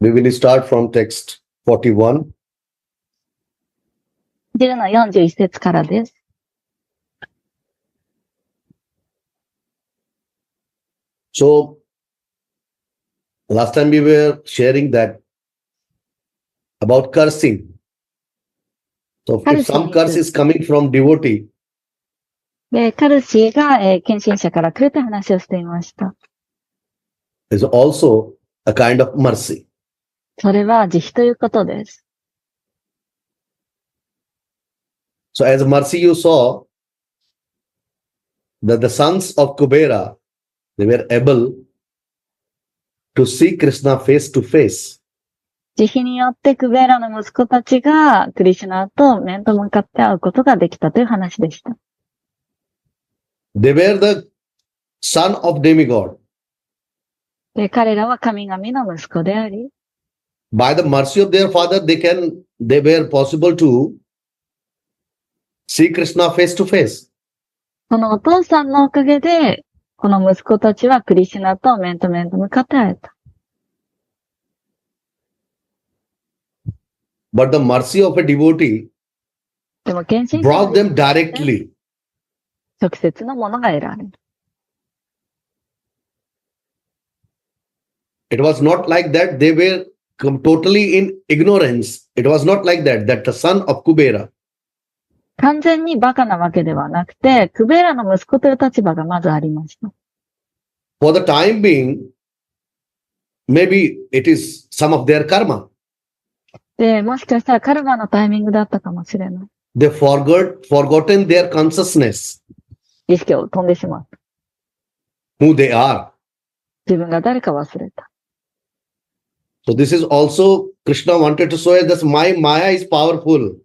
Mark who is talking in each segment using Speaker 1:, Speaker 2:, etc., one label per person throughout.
Speaker 1: We will start from text 41.
Speaker 2: 10の41節からです。
Speaker 1: So, last time we were sharing that about cursing. So, if some curse is coming from devotee,
Speaker 2: で、カルシーが、献身者から来るという話をしていました。
Speaker 1: is also a kind of mercy.
Speaker 2: それは慈悲ということです。
Speaker 1: So, as mercy, you saw that the sons of Kubera, they were able to see Krishna face to face.
Speaker 2: 慈悲によってクベーラの息子たちがクリシュナと面と向かって会うことができたという話でした。
Speaker 1: They were the son of demigod.
Speaker 2: で、彼らは神々の息子であり、
Speaker 1: By the mercy of their father, they were possible to see Krishna face to face.
Speaker 2: そのお父さんのおかげで、この息子たちはクリシュナと面と面と向かって会えた。
Speaker 1: But the mercy of a devotee
Speaker 2: でも献身者
Speaker 1: brought
Speaker 2: の
Speaker 1: them directly.
Speaker 2: 直接のものが得られる。
Speaker 1: It was not like that they were totally in ignorance. It was not like that the son of Kubera,
Speaker 2: 完全にバカなわけではなくて、クベーラの息子という立場がまずありました。
Speaker 1: for the time being, maybe it is some of their karma.
Speaker 2: で、もしかしたらカルマのタイミングだったかもしれない。
Speaker 1: They forgotten their consciousness,
Speaker 2: 意識を飛んでしまった。
Speaker 1: who they are.
Speaker 2: 自分が誰か忘れた。
Speaker 1: So this is also Krishna wanted to show us that my Maya is powerful.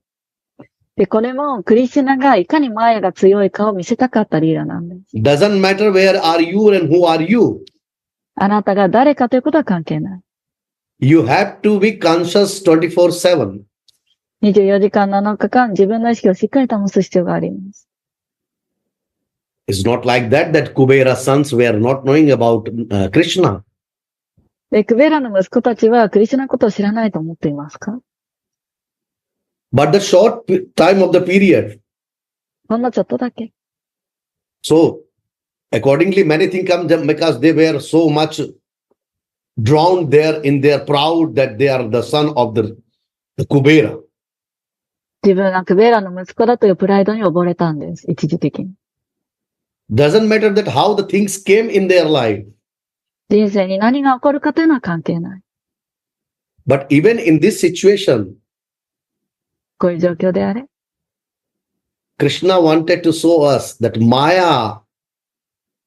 Speaker 2: で、これもクリシュナがいかにマヤが強いかを見せたかったリーダなんです。
Speaker 1: Doesn't matter where are you and who are you.
Speaker 2: あなたが誰かということは関係ない。
Speaker 1: You have to be conscious 24/7.
Speaker 2: 24時間7日間自分の意識をしっかり保つ必要があります。
Speaker 1: It's not like that Kubera sons were not knowing about Krishna.
Speaker 2: で、クベラの息子たちはクリシュナのことを知らないと思っていますか？
Speaker 1: But the short time of the period.
Speaker 2: ほんのちょっとだけ。
Speaker 1: So, accordingly, many things come because they were so much drowned there in their proud that they are the son of the Kubera.
Speaker 2: 自分がクベラの息子だというプライドに溺れたんです。一時的に。
Speaker 1: Doesn't matter that how the things came in their life.
Speaker 2: 人生に何が起こるかというのは関係ない。
Speaker 1: But even in this situation,
Speaker 2: こういう状況であれ。
Speaker 1: Krishna wanted to show us that Maya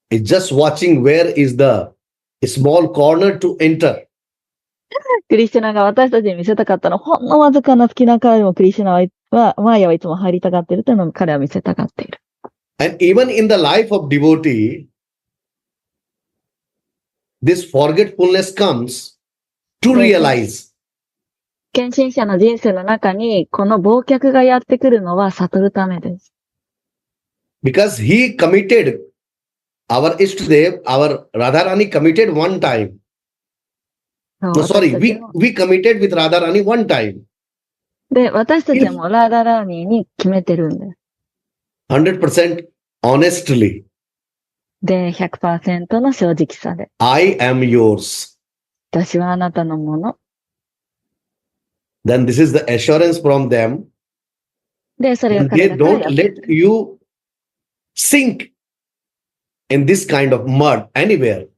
Speaker 1: is just watching where is the small corner to enter.
Speaker 2: クリシュナが私たちに見せたかったのは、ほんのわずかな隙間からでもクリシュナは、マーヤはいつも入りたがっているというのを彼は見せたがっている。
Speaker 1: And even in the life of devotee, this forgetfulness comes to realize.
Speaker 2: 献身者の人生の中に、この忘却がやってくるのは悟るためです。
Speaker 1: Because he committed, our Ishtadev, our Radharani committed one time. No, sorry, we committed with Radharani one time.
Speaker 2: で、私たちもラーダラーニーに決めてるんです。
Speaker 1: 100% honestly.
Speaker 2: で、100% の正直さで。
Speaker 1: I am yours.
Speaker 2: 私はあなたのもの。
Speaker 1: Then this is the assurance from them.
Speaker 2: で、それを
Speaker 1: They don't let you sink in this kind of mud anywhere.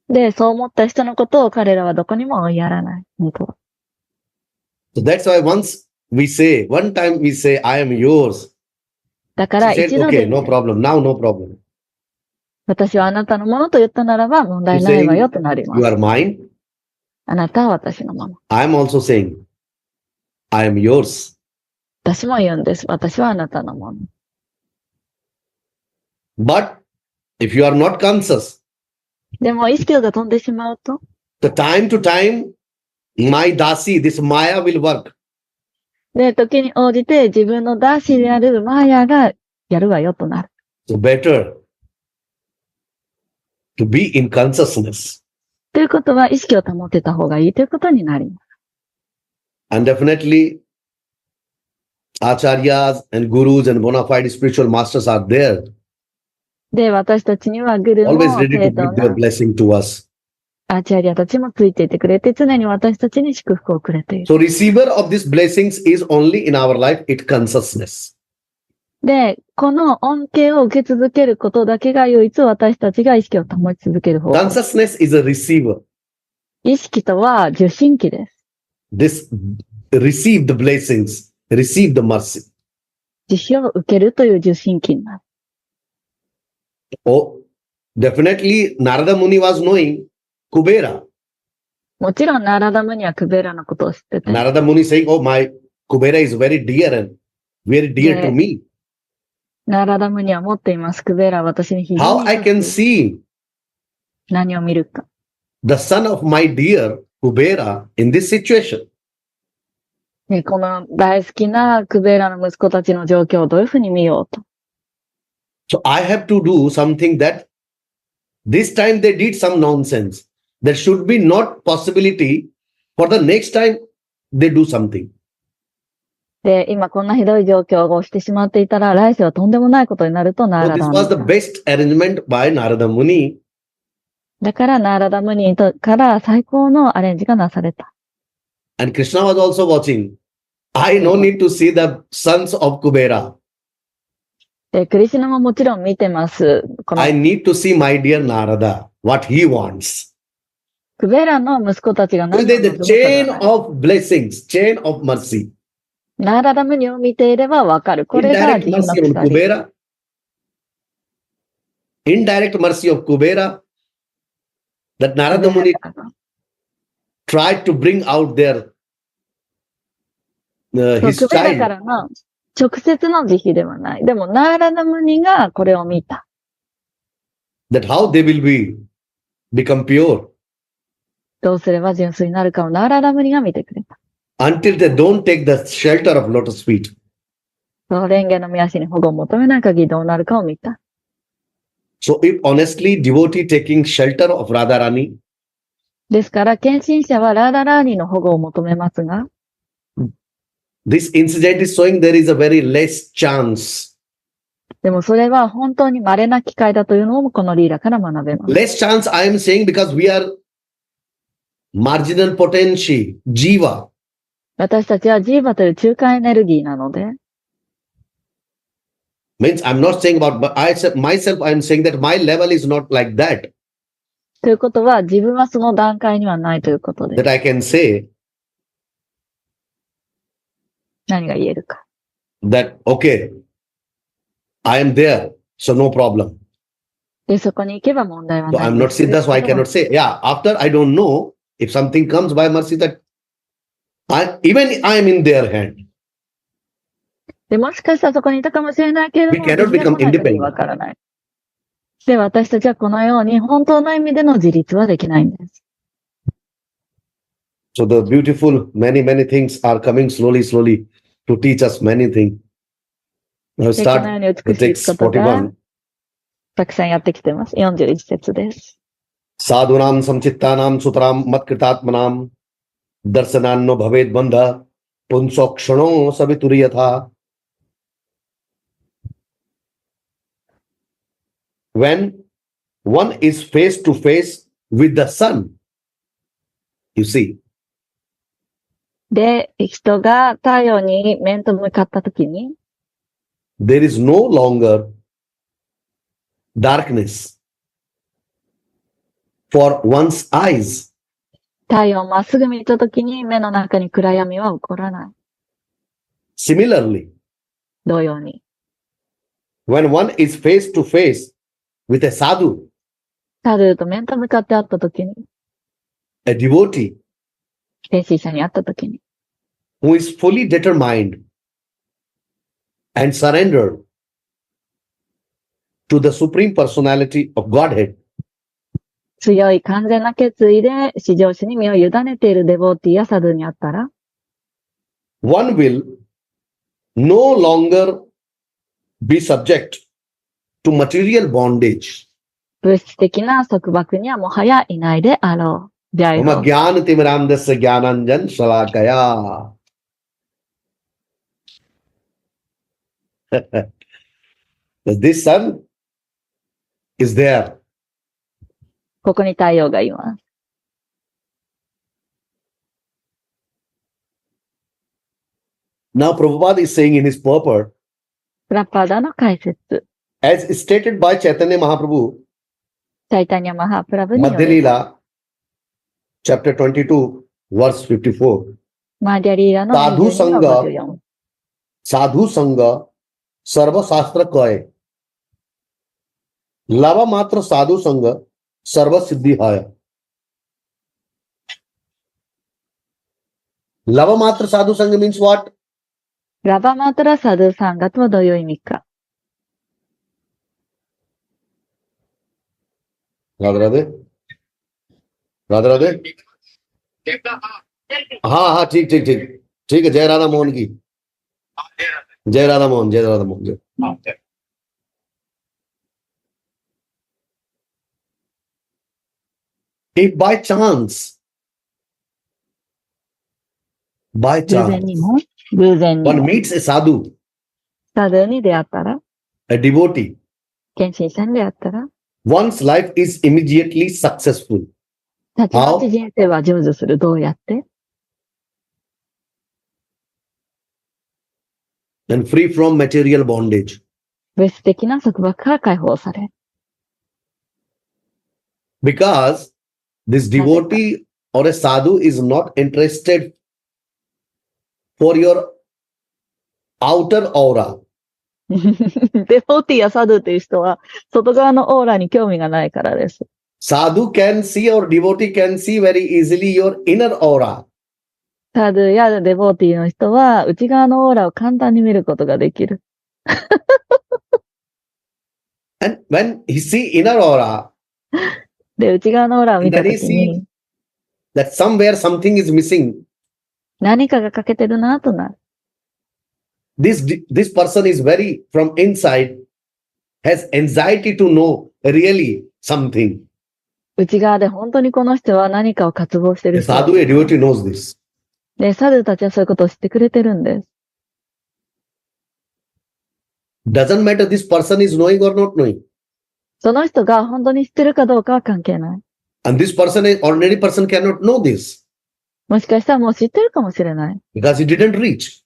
Speaker 2: で、そう思った人のことを彼らはどこにも追いやらない。本当は。
Speaker 1: So that's why one time we say, I am yours.
Speaker 2: だから
Speaker 1: She said,
Speaker 2: 一度で、
Speaker 1: okay, no problem. Now no problem.
Speaker 2: 私はあなたのものと言ったならば問題ないわよとなりま
Speaker 1: You
Speaker 2: す。
Speaker 1: are mine.
Speaker 2: あなたは私のもの。
Speaker 1: I am also saying, I am yours.
Speaker 2: 私も言うんです。私はあなたのもの。
Speaker 1: But if you are not conscious,
Speaker 2: でも意識が飛んでしまうと、
Speaker 1: the time to time, my dasi, this Maya will work.
Speaker 2: で、時に応じて自分のダーシーであるマーヤがやるわよとなる。
Speaker 1: So better to be in consciousness.
Speaker 2: ということは意識を保ってた方がいいということになります。
Speaker 1: And definitely, acharyas and gurus and bona fide spiritual masters are there,
Speaker 2: で、私たちにはグル
Speaker 1: always
Speaker 2: も
Speaker 1: ready
Speaker 2: 正
Speaker 1: to
Speaker 2: 当
Speaker 1: give their
Speaker 2: な
Speaker 1: blessing to us.
Speaker 2: アーチャリアたちもついていてくれて、常に私たちに祝福をくれている。
Speaker 1: So, receiver of these blessings is only in our life, it consciousness.
Speaker 2: で、この恩恵を受け続けることだけが唯一私たちが意識を保ち続ける方法。
Speaker 1: Consciousness is a receiver.
Speaker 2: 意識とは受信機です。
Speaker 1: This receive the blessings, receive the mercy.
Speaker 2: 慈悲を受けるという受信機になる。
Speaker 1: Oh, definitely, Narada Muni was knowing Kubera.
Speaker 2: もちろんナラダムにはクベラのことを知ってて、
Speaker 1: Narada Muni saying, "Oh, my Kubera is very dear and very dear to
Speaker 2: Yeah.
Speaker 1: me.
Speaker 2: ナラダムには持っています。クベラは私に非常
Speaker 1: How
Speaker 2: に
Speaker 1: I
Speaker 2: 良
Speaker 1: can
Speaker 2: く、
Speaker 1: see
Speaker 2: 何を見るか。
Speaker 1: the son of my dear Kubera in this situation?"
Speaker 2: で、この大好きなクベラの息子たちの状況をどういうふうに見ようと。
Speaker 1: So I have to do something that this time they did some nonsense. There should be not possibility for the next time they do something.
Speaker 2: で、今こんなひどい状況をしてしまっていたら、来世はとんでもないことになるとナ
Speaker 1: So
Speaker 2: ラ
Speaker 1: this
Speaker 2: ダ
Speaker 1: was the
Speaker 2: ム。
Speaker 1: best arrangement by Narada Muni.
Speaker 2: だからナラダムニから最高のアレンジがなされた。
Speaker 1: And Krishna was also watching. I no need to see the sons of Kubera.
Speaker 2: で、クリシュナももちろん見てます。この
Speaker 1: I need to see my dear Narada, what he wants.
Speaker 2: クベラの息子たちが
Speaker 1: So
Speaker 2: 何を
Speaker 1: there's
Speaker 2: 望
Speaker 1: the
Speaker 2: むか
Speaker 1: chain
Speaker 2: がない。
Speaker 1: of blessings, chain of mercy.
Speaker 2: ナラダムニを見ていればわかる。これが
Speaker 1: Indirect
Speaker 2: 慈悲の
Speaker 1: mercy on
Speaker 2: 鎖。
Speaker 1: Kubera. Indirect mercy of Kubera. That Narada Muni tried to bring out their
Speaker 2: そう
Speaker 1: his
Speaker 2: クベラか
Speaker 1: child.
Speaker 2: らの直接の慈悲ではない。でも、ナーラダムニがこれを見た。
Speaker 1: That how they will become pure
Speaker 2: どうすれば純粋になるかをナーラダムニが見てくれた。
Speaker 1: until they don't take the shelter of lotus feet.
Speaker 2: その蓮華の御足に保護を求めない限りどうなるかを見た。
Speaker 1: So if honestly devotee taking shelter of Radharani,
Speaker 2: ですから、献身者はラーダラーニの保護を求めますが、
Speaker 1: this incident is showing there is a very less chance.
Speaker 2: でもそれは本当に稀な機会だというのをこのリーラから学べます。
Speaker 1: Less chance I am saying because we are marginal potency, jiva.
Speaker 2: 私たちはジーバという中間エネルギーなので、
Speaker 1: Means I'm not saying about, but myself, I'm saying that my level is not like that.
Speaker 2: ということは自分はその段階にはないということで、
Speaker 1: That I can say
Speaker 2: 何が言えるか。
Speaker 1: that, okay, I am there, so no problem.
Speaker 2: で、そこに行けば問題は
Speaker 1: So
Speaker 2: ない
Speaker 1: I'm
Speaker 2: で
Speaker 1: not
Speaker 2: す。
Speaker 1: saying that's why I cannot say, yeah, after I don't know if something comes by mercy that even I am in their hand.
Speaker 2: で、もしかしたらそこにいたかもしれないけれど
Speaker 1: We
Speaker 2: も、
Speaker 1: cannot
Speaker 2: 自信が
Speaker 1: become
Speaker 2: 来ない限り
Speaker 1: independent.
Speaker 2: わからない。で、私たちはこのように本当の意味での自立はできないんです。
Speaker 1: So the beautiful, many things are coming slowly to teach us many things. Now
Speaker 2: で、このよう
Speaker 1: start
Speaker 2: に
Speaker 1: the
Speaker 2: 美しい
Speaker 1: text
Speaker 2: ことが
Speaker 1: 41.
Speaker 2: たくさんやってきてます。41節です。
Speaker 1: Sadhunam samchittanam sutaram matkritaatmanam darsananno bhaved bandha punsokshano savituriyatha. When one is face to face with the sun, you see,
Speaker 2: で、人が太陽に面と向かったときに、
Speaker 1: there is no longer darkness for one's eyes.
Speaker 2: 太陽をまっすぐ見たときに目の中に暗闇は起こらない。
Speaker 1: Similarly,
Speaker 2: 同様に。
Speaker 1: when one is face to face with a sadhu,
Speaker 2: サドゥと面と向かって会ったときに、
Speaker 1: a devotee
Speaker 2: 献身者に会ったときに、
Speaker 1: who is fully determined and surrendered to the Supreme Personality of Godhead,
Speaker 2: 強い完全な決意で至上主に身を委ねているデボーティやサドゥに会ったら、
Speaker 1: one will no longer be subject to material bondage.
Speaker 2: 物質的な束縛にはもはやいないであろう。ジャイ
Speaker 1: मम
Speaker 2: ロ。
Speaker 1: ज्ञान तिमिरांधस्य ज्ञानांजन शलाकया. This sun is there.
Speaker 2: ここに太陽がいます。
Speaker 1: Now Prabhupada is saying in his purport,
Speaker 2: プラパダの解説。
Speaker 1: as stated by Chaitanya Mahaprabhu,
Speaker 2: チャイタニャマハプラブによ
Speaker 1: Madhya
Speaker 2: れば、
Speaker 1: Leela, chapter 22, verse 54.
Speaker 2: マーディアリーラの
Speaker 1: साधु
Speaker 2: 22の
Speaker 1: संग
Speaker 2: 54。
Speaker 1: साधु संग सर्वशास्त्र कय लवा मात्र साधु संग सर्व सिद्धि है. Lava matra sadhu sangha means what?
Speaker 2: ラバマトラサドゥサンガとはどういう意味か。
Speaker 1: Radhe Radhe Radhe Radhe. हाँ हाँ ठीक ठीक ठीक ठीक है. जय राधा मोहन की जय राधा मोहन जय राधा मोहन जय. If by chance
Speaker 2: 偶然にも、偶然に
Speaker 1: one
Speaker 2: も、
Speaker 1: meets a sadhu,
Speaker 2: サドゥに出会ったら、
Speaker 1: a devotee,
Speaker 2: 献身者に出会ったら、
Speaker 1: one's life is immediately successful.
Speaker 2: たちまち人生は成就する。どうやって？
Speaker 1: and free from material bondage.
Speaker 2: 物質的な束縛から解放され。
Speaker 1: Because this devotee or a sadhu is not interested for your outer aura.
Speaker 2: デフォーティやサドゥという人は、外側のオーラに興味がないからです。
Speaker 1: Sadhu can see or devotee can see very easily your inner aura.
Speaker 2: サドゥやデボーティの人は、内側のオーラを簡単に見ることができる。
Speaker 1: And when he see inner aura,
Speaker 2: で、内側のオーラを見た
Speaker 1: then
Speaker 2: と
Speaker 1: he
Speaker 2: きに、
Speaker 1: see that somewhere something is missing.
Speaker 2: 何かが欠けてるなとなる。
Speaker 1: This person is very from inside, has anxiety to know really something.
Speaker 2: 内側で本当にこの人は何かを渇望してる
Speaker 1: A
Speaker 2: 人。
Speaker 1: sadhu, a devotee knows this.
Speaker 2: で、サドゥたちはそういうことを知ってくれてるんです。
Speaker 1: Doesn't matter this person is knowing or not knowing.
Speaker 2: その人が本当に知ってるかどうかは関係ない。
Speaker 1: And this person, an ordinary person cannot know this
Speaker 2: もしかしたらもう知ってるかもしれない。
Speaker 1: because he didn't reach.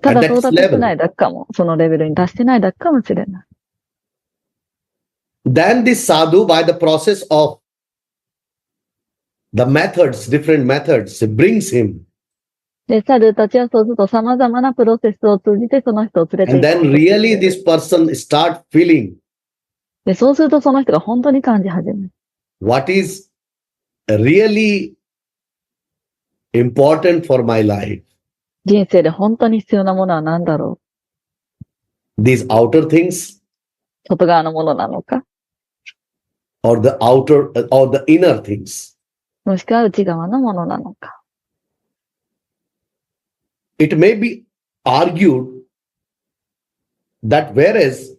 Speaker 2: ただ
Speaker 1: At that
Speaker 2: 到達してないだけかも。そのレベルに達してないだけかもしれない。
Speaker 1: Then this sadhu, by the process of the methods, different methods, brings him.
Speaker 2: で、サドゥたちはそうすると様々なプロセスを通じてその人を連れて
Speaker 1: And
Speaker 2: 行
Speaker 1: then
Speaker 2: く。
Speaker 1: really this person start feeling
Speaker 2: で、そうするとその人が本当に感じ始める。
Speaker 1: what is really important for my life.
Speaker 2: 人生で本当に必要なものは何だろ
Speaker 1: These outer things
Speaker 2: う？外側のものなのか？
Speaker 1: or the outer or the inner things.
Speaker 2: もしくは内側のものなのか？
Speaker 1: It may be argued that whereas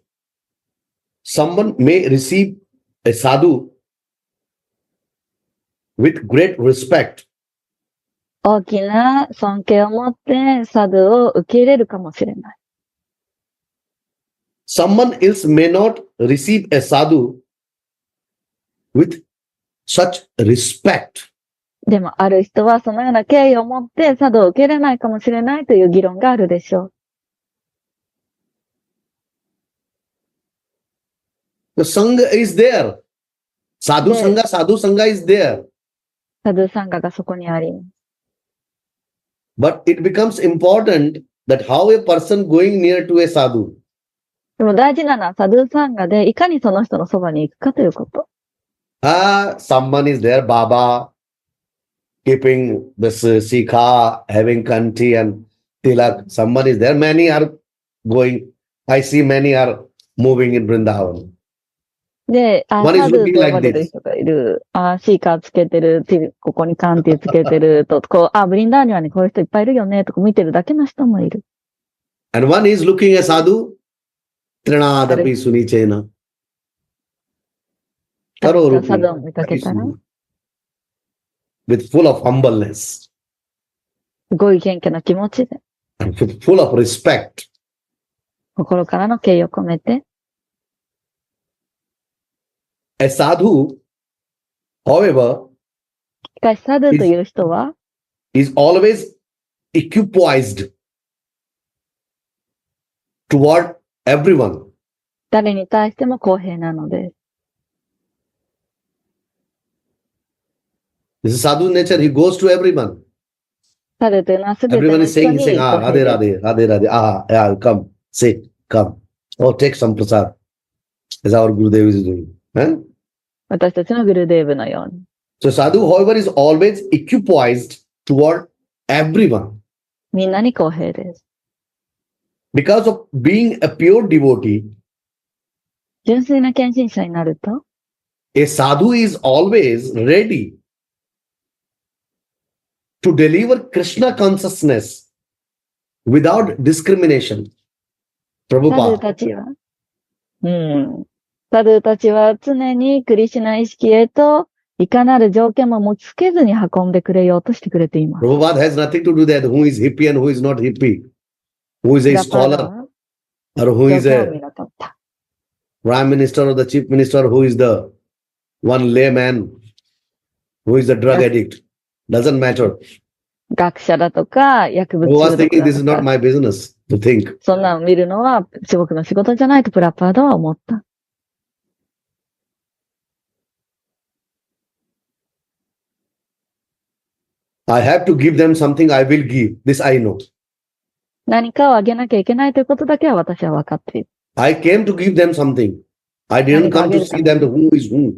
Speaker 1: someone may receive a sadhu with great respect,
Speaker 2: 大きな尊敬を持ってサドゥを受け入れるかもしれない。
Speaker 1: someone else may not receive a sadhu with such respect.
Speaker 2: でも、ある人はそのような敬意を持ってサドゥを受け入れないかもしれないという議論があるでしょう。
Speaker 1: The sangha is there. Sadhu
Speaker 2: Yes.
Speaker 1: sangha is there.
Speaker 2: サドゥサンガがそこにあります。
Speaker 1: But it becomes important that how a person going near to a sadhu.
Speaker 2: でも大事なのはサドゥサンガでいかにその人のそばに行くかということ。
Speaker 1: Someone is there, Baba, keeping this sikha, having kanti and tilak. Someone is there. Many are going. I see many are moving in Vrindavan.
Speaker 2: で、サ
Speaker 1: One is
Speaker 2: ドゥ
Speaker 1: looking
Speaker 2: と呼
Speaker 1: like
Speaker 2: ばれる
Speaker 1: this.
Speaker 2: 人がいる。シーカーつけてる、ここにカンティつけてると、ブリンダーニはね、こういう人いっぱいいるよね、とか見てるだけの人もいる。
Speaker 1: And one is looking a sadhu, trinadapi sunichena. thorough
Speaker 2: サ
Speaker 1: rupee,
Speaker 2: ドを見かけたら、
Speaker 1: with full of humbleness
Speaker 2: すごい謙虚な気持ちで、
Speaker 1: and full of respect.
Speaker 2: 心からの敬意を込めて、
Speaker 1: A sadhu, however,
Speaker 2: しかしサドゥという人は、
Speaker 1: is always equipoised toward everyone.
Speaker 2: 誰に対しても公平なのです。
Speaker 1: This is sadhu nature. He goes to everyone.
Speaker 2: サドゥというのはすべて
Speaker 1: Everyone
Speaker 2: の
Speaker 1: is
Speaker 2: 人
Speaker 1: saying,
Speaker 2: に
Speaker 1: saying,
Speaker 2: 公
Speaker 1: ah,
Speaker 2: 平
Speaker 1: Radhe,
Speaker 2: です。
Speaker 1: Radhe, Radhe, Radhe. Ah, yeah, come, sit, come. Oh, take some prasad. As our Gurudev is doing. Huh?
Speaker 2: 私たちのグルデーブのように。
Speaker 1: So sadhu, however, is always equipoised toward everyone.
Speaker 2: みんなに公平です。
Speaker 1: Because of being a pure devotee,
Speaker 2: 純粋な献身者になると、
Speaker 1: a sadhu is always ready to deliver Krishna consciousness without discrimination.
Speaker 2: サドゥ
Speaker 1: Prabhupada.
Speaker 2: たちは、サドゥたちは常にクリシュナ意識へと、いかなる条件も持ちつけずに運んでくれようとしてくれています。
Speaker 1: Prabhupada has nothing to do that. Who is hippie and who is not hippie? Who is
Speaker 2: プ
Speaker 1: a
Speaker 2: ラパーダ
Speaker 1: scholar
Speaker 2: は
Speaker 1: or who
Speaker 2: 条
Speaker 1: is
Speaker 2: 件を
Speaker 1: a
Speaker 2: 見なかった。
Speaker 1: prime minister or the chief minister, who is the one layman, who is the drug addict. Doesn't matter.
Speaker 2: 学者だとか、薬物
Speaker 1: Who
Speaker 2: 中
Speaker 1: was
Speaker 2: 毒
Speaker 1: thinking
Speaker 2: だ
Speaker 1: this is
Speaker 2: と
Speaker 1: not
Speaker 2: か、
Speaker 1: my business to think.
Speaker 2: そんなのを見るのは、僕の仕事じゃないとプラパーダは思った。
Speaker 1: I have to give them something, I will give. This I know.
Speaker 2: 何かをあげなきゃいけないということだけは私は分かっている。
Speaker 1: I came to give them something. I didn't come to see them to who is who.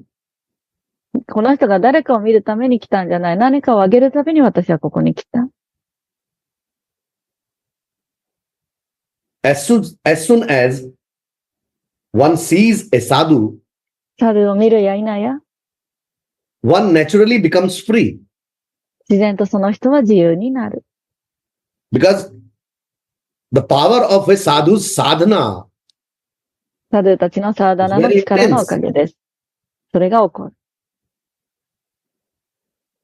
Speaker 2: この人が誰かを見るために来たんじゃない。何かをあげるために私はここに来た。
Speaker 1: As soon as one sees a sadhu,
Speaker 2: サルを見るや否や、
Speaker 1: one naturally becomes free
Speaker 2: 自然とその人は自由になる。
Speaker 1: because the power of a sadhu's sadhana
Speaker 2: サドゥたちのサーダナの力のおかげです。それが起こる。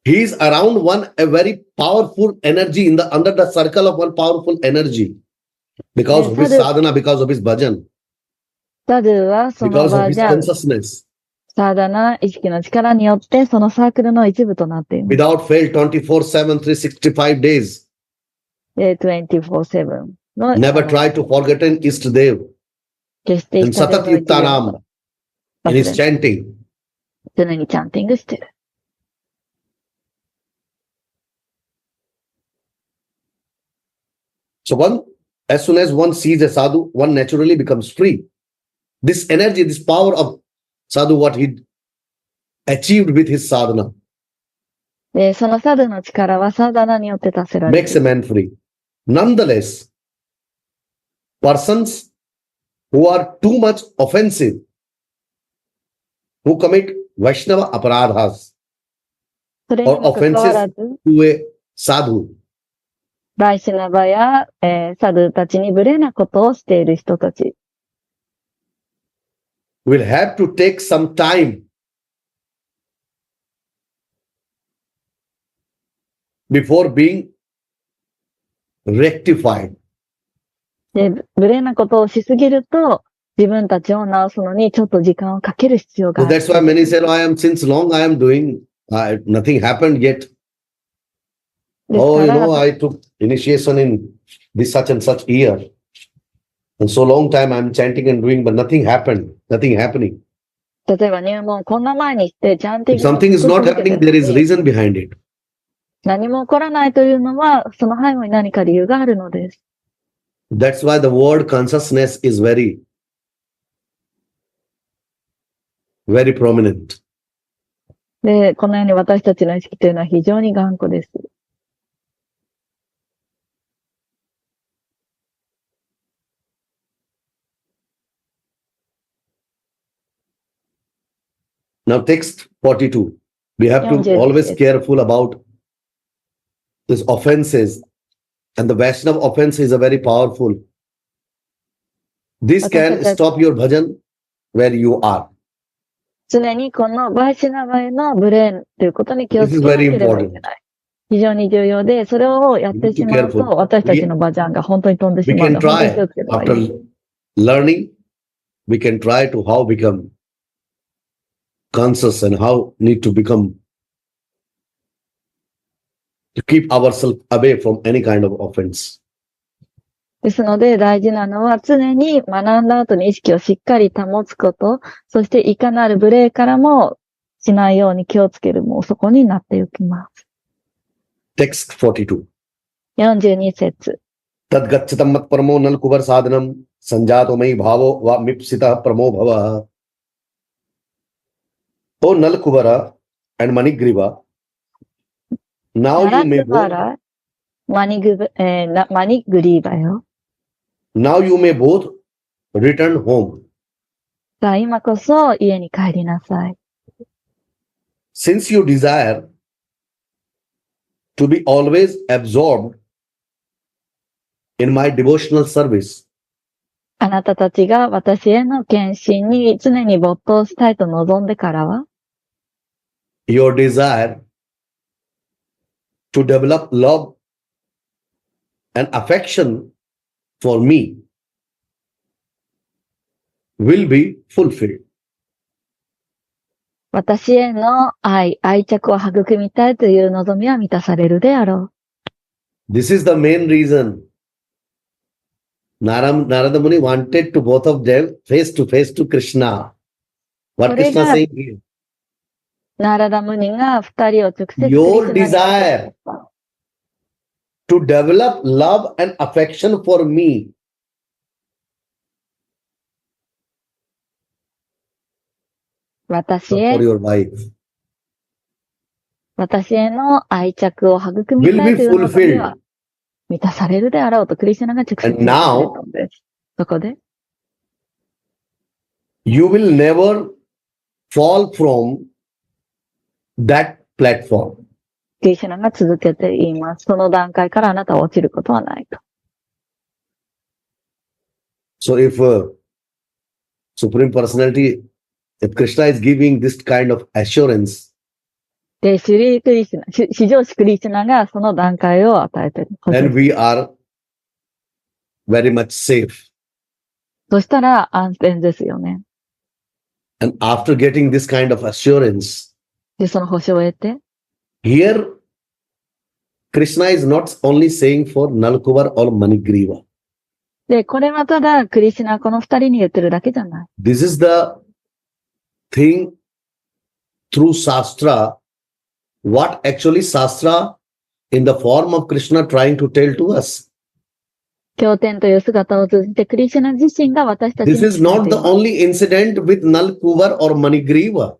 Speaker 1: he is around a very powerful energy under the circle of one powerful energy because of his sadhana, because of his bhajan,
Speaker 2: サドゥはその
Speaker 1: because of
Speaker 2: 場
Speaker 1: his
Speaker 2: じゃ、
Speaker 1: consciousness.
Speaker 2: サーダナ意識の力によってそのサークルの一部となっています。
Speaker 1: Without fail, 24/7, 365 days.
Speaker 2: 24/7 の
Speaker 1: Never try to forget an Ishtadev
Speaker 2: 決して
Speaker 1: and
Speaker 2: 一度
Speaker 1: Satat
Speaker 2: の一秒
Speaker 1: Yuktanam
Speaker 2: も
Speaker 1: in his chanting.
Speaker 2: 常にチャンティングしてる。
Speaker 1: So as soon as one sees a sadhu, one naturally becomes free. This energy, this power of sadhu, what he achieved with his sadhana,
Speaker 2: で、そのサドゥの力はサーダナによって達せられ
Speaker 1: makes
Speaker 2: てい
Speaker 1: a
Speaker 2: る。
Speaker 1: man free. Nonetheless, persons who are too much offensive, who commit Vaishnava aparadhas
Speaker 2: それに
Speaker 1: or
Speaker 2: もかかわら
Speaker 1: offenses
Speaker 2: ず、
Speaker 1: to a sadhu,
Speaker 2: バイシナバや、サドゥたちに無礼なことをしている人たち。
Speaker 1: will have to take some time before being rectified.
Speaker 2: で、無礼なことをしすぎると、自分たちを直すのにちょっと時間をかける必要が
Speaker 1: So
Speaker 2: ある。
Speaker 1: that's why many say, I am since long I am doing, nothing happened yet.
Speaker 2: です
Speaker 1: Oh,
Speaker 2: か
Speaker 1: you
Speaker 2: ら、
Speaker 1: know, I took initiation in this such and such year. And so long time I'm chanting and doing, but nothing happened, nothing happening.
Speaker 2: 例えば入門こんな前にして、チャンティ
Speaker 1: If
Speaker 2: ングを
Speaker 1: something is
Speaker 2: ずっと
Speaker 1: not
Speaker 2: 続けて
Speaker 1: happening,
Speaker 2: るの
Speaker 1: there is
Speaker 2: に
Speaker 1: reason behind it.
Speaker 2: 何も起こらないというのは、その背後に何か理由があるのです。
Speaker 1: That's why the word consciousness is very, very prominent.
Speaker 2: で、このように私たちの意識というのは非常に頑固です。
Speaker 1: Now, text 42. We have to
Speaker 2: 42
Speaker 1: always careful about these offenses. And the Vaishnava offense is a very powerful. This can stop your bhajan where you are.
Speaker 2: 常にこのバイシナバへのブレーンということに気を
Speaker 1: This
Speaker 2: つ
Speaker 1: is
Speaker 2: けな
Speaker 1: very
Speaker 2: ければいけ
Speaker 1: important.
Speaker 2: ない。非常に重要で、それをやっ
Speaker 1: We
Speaker 2: て
Speaker 1: need
Speaker 2: し
Speaker 1: to
Speaker 2: まうと、
Speaker 1: careful.
Speaker 2: 私たちのバジャンが本当に飛んでし
Speaker 1: We
Speaker 2: まう
Speaker 1: can
Speaker 2: ので、本当に気
Speaker 1: try
Speaker 2: をつけた方がい
Speaker 1: after
Speaker 2: い。
Speaker 1: learning. We can try to how become conscious and how need to become to keep ourselves away from any kind of offense.
Speaker 2: ですので、大事なのは常に学んだ後に意識をしっかり保つこと、そしていかなる無礼からもしないように気をつける、もうそこになっていきます。
Speaker 1: Text 42.
Speaker 2: 42節。
Speaker 1: Tadgachitam mat paramo nal kubar sadhanam sanjato mai bhavo va mipsita pramo bhava. O nal kubara and manigriva, now
Speaker 2: ナ
Speaker 1: you
Speaker 2: ラ
Speaker 1: may
Speaker 2: クバ
Speaker 1: both
Speaker 2: ラ、マニグリーバよ。
Speaker 1: now you may both return home.
Speaker 2: さあ、今こそ家に帰りなさい。
Speaker 1: Since you desire to be always absorbed in my devotional service,
Speaker 2: あなたたちが私への献身に常に没頭したいと望んでからは、
Speaker 1: your desire to develop love and affection for me will be fulfilled.
Speaker 2: 私への愛着を育みたいという望みは満たされるであろう。
Speaker 1: This is the main reason Narada Muni wanted to both of them face to Krishna. What Krishna is saying here?
Speaker 2: ナーラダムニが二人を直接クリ
Speaker 1: Your
Speaker 2: シュナに
Speaker 1: desire to develop love and affection for me or
Speaker 2: 私
Speaker 1: for
Speaker 2: へ
Speaker 1: your wife
Speaker 2: の愛着を育み
Speaker 1: will
Speaker 2: たい
Speaker 1: be
Speaker 2: という望み
Speaker 1: fulfilled.
Speaker 2: は満たされるであろうとクリシュナが直接
Speaker 1: And
Speaker 2: 言ってくれ
Speaker 1: now
Speaker 2: たんです。そこで、
Speaker 1: you will never fall from that platform.
Speaker 2: クリシュナが続けて言います。その段階からあなたは落ちることはないと。
Speaker 1: So if Supreme Personality, if Krishna is giving this kind of assurance,
Speaker 2: で、シュリークリシュナ、至上主クリシュナがその段階を与えている。
Speaker 1: then we are very much safe.
Speaker 2: そしたら安全ですよね。
Speaker 1: And after getting this kind of assurance,
Speaker 2: で、その保証を得て、
Speaker 1: here Krishna is not only saying for Nalkuvar or Manigriva.
Speaker 2: で、これはただクリシュナこの二人に言ってるだけじゃない。
Speaker 1: This is the thing through Shastra, what actually Shastra in the form of Krishna trying to tell to us.
Speaker 2: 経典という姿を通じてクリシュナ自身が私たちに
Speaker 1: This
Speaker 2: 伝え
Speaker 1: is
Speaker 2: てい
Speaker 1: not
Speaker 2: ます。
Speaker 1: the only incident with Nalkuvar or Manigriva.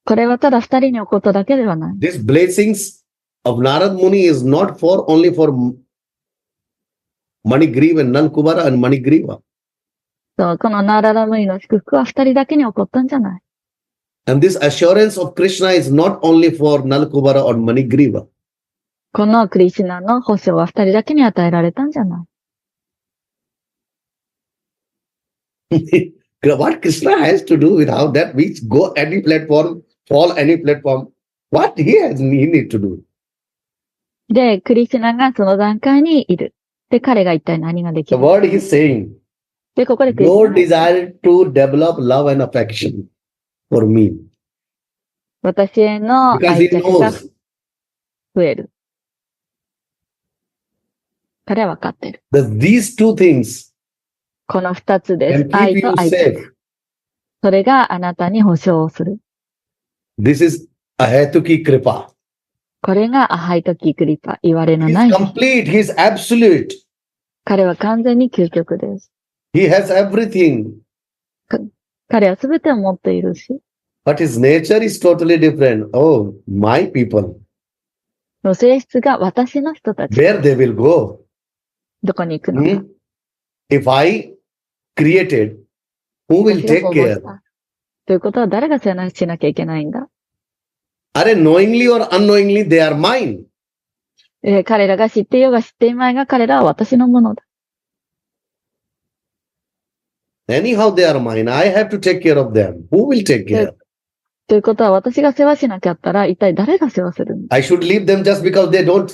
Speaker 2: これはただ二人に起こっただけではない。
Speaker 1: These blessings of Narad Muni is not for only for Manigriva and Nalkuvara and Manigriva.
Speaker 2: そうこのナーラダムニの祝福は二人だけに起こったんじゃない。
Speaker 1: And this assurance of Krishna is not only for Nalkuvara or Manigriva.
Speaker 2: このクリシュナの保証は二人だけに与えられたんじゃない。
Speaker 1: What Krishna has to do with how that we go any platform, fall any platform, what he need to do.
Speaker 2: で、クリシュナがその段階にいる。で、彼が一体何ができ
Speaker 1: The
Speaker 2: る。
Speaker 1: word he's saying,
Speaker 2: で、ここでクリシュ
Speaker 1: your
Speaker 2: ナが
Speaker 1: desire to develop love and affection for me.
Speaker 2: 私への
Speaker 1: Because
Speaker 2: 愛
Speaker 1: he
Speaker 2: 着が
Speaker 1: knows
Speaker 2: 増える。彼は分かってる。
Speaker 1: that these two things
Speaker 2: この二つで
Speaker 1: can
Speaker 2: す。愛
Speaker 1: keep
Speaker 2: と
Speaker 1: you
Speaker 2: 愛着。
Speaker 1: safe.
Speaker 2: それがあなたに保証をする。
Speaker 1: This is Ahetuki Kripa.
Speaker 2: これがアハイトキクリパ、言われの
Speaker 1: He's
Speaker 2: ない。
Speaker 1: complete, he's absolute.
Speaker 2: 彼は完全に究極です。
Speaker 1: He has everything.
Speaker 2: 彼は全てを持っているし、
Speaker 1: But his nature is totally different. Oh, my people.
Speaker 2: の性質が私の人たち、
Speaker 1: Where they will go.
Speaker 2: どこに行くのか。
Speaker 1: Hmm? If I created, who will
Speaker 2: 私が
Speaker 1: take
Speaker 2: 想像し
Speaker 1: care?
Speaker 2: た。ということは誰がしなきゃいけないんだ。
Speaker 1: Are knowingly or unknowingly, they are mine.
Speaker 2: 彼らが知っていようが知っていまいが彼らは私のものだ。
Speaker 1: Anyhow, they are mine. I have to take care of them. Who will take care?
Speaker 2: ということは私が世話しなきゃったら一体誰が世話するんだ
Speaker 1: I should leave them just because they don't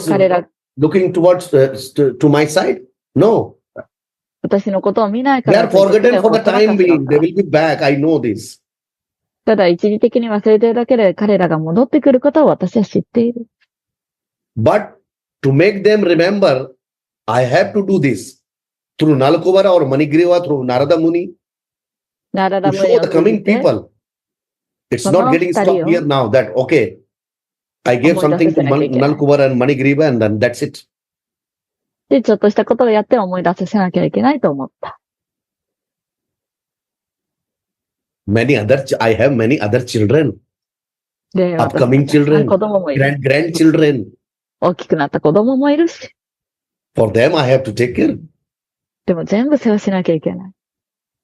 Speaker 2: 彼ら、
Speaker 1: looking towards to my side? No.
Speaker 2: 私のことを見ないか
Speaker 1: They
Speaker 2: ら
Speaker 1: are
Speaker 2: といって彼
Speaker 1: forgotten
Speaker 2: を
Speaker 1: for
Speaker 2: ほ
Speaker 1: the
Speaker 2: ったらか
Speaker 1: time
Speaker 2: すの
Speaker 1: being. They
Speaker 2: か。
Speaker 1: will be back. I know this.
Speaker 2: ただ一時的に忘れてるだけで彼らが戻ってくることを私は知っている。
Speaker 1: But to make them remember, I have to do this through Nalakuvara or Manigriva, through Narada Muni,
Speaker 2: ナラ
Speaker 1: to
Speaker 2: ダムニ
Speaker 1: show
Speaker 2: を
Speaker 1: the
Speaker 2: 通じ
Speaker 1: coming
Speaker 2: て
Speaker 1: people. It's
Speaker 2: So
Speaker 1: not
Speaker 2: now
Speaker 1: getting
Speaker 2: study
Speaker 1: stopped here
Speaker 2: on.
Speaker 1: now that, okay, I gave
Speaker 2: 思い出
Speaker 1: something
Speaker 2: さ
Speaker 1: to
Speaker 2: せなきゃいけない。
Speaker 1: Nalakuvara and Manigriva and then that's it.
Speaker 2: で、ちょっとしたことをやって思い出させなきゃいけないと思った。
Speaker 1: I have many other children,
Speaker 2: で、私
Speaker 1: upcoming
Speaker 2: はたくさん
Speaker 1: children,
Speaker 2: 子供もいる。
Speaker 1: grandchildren.
Speaker 2: 大きくなった子供もいるし。
Speaker 1: For them, I have to take care.
Speaker 2: でも全部世話しなきゃいけない。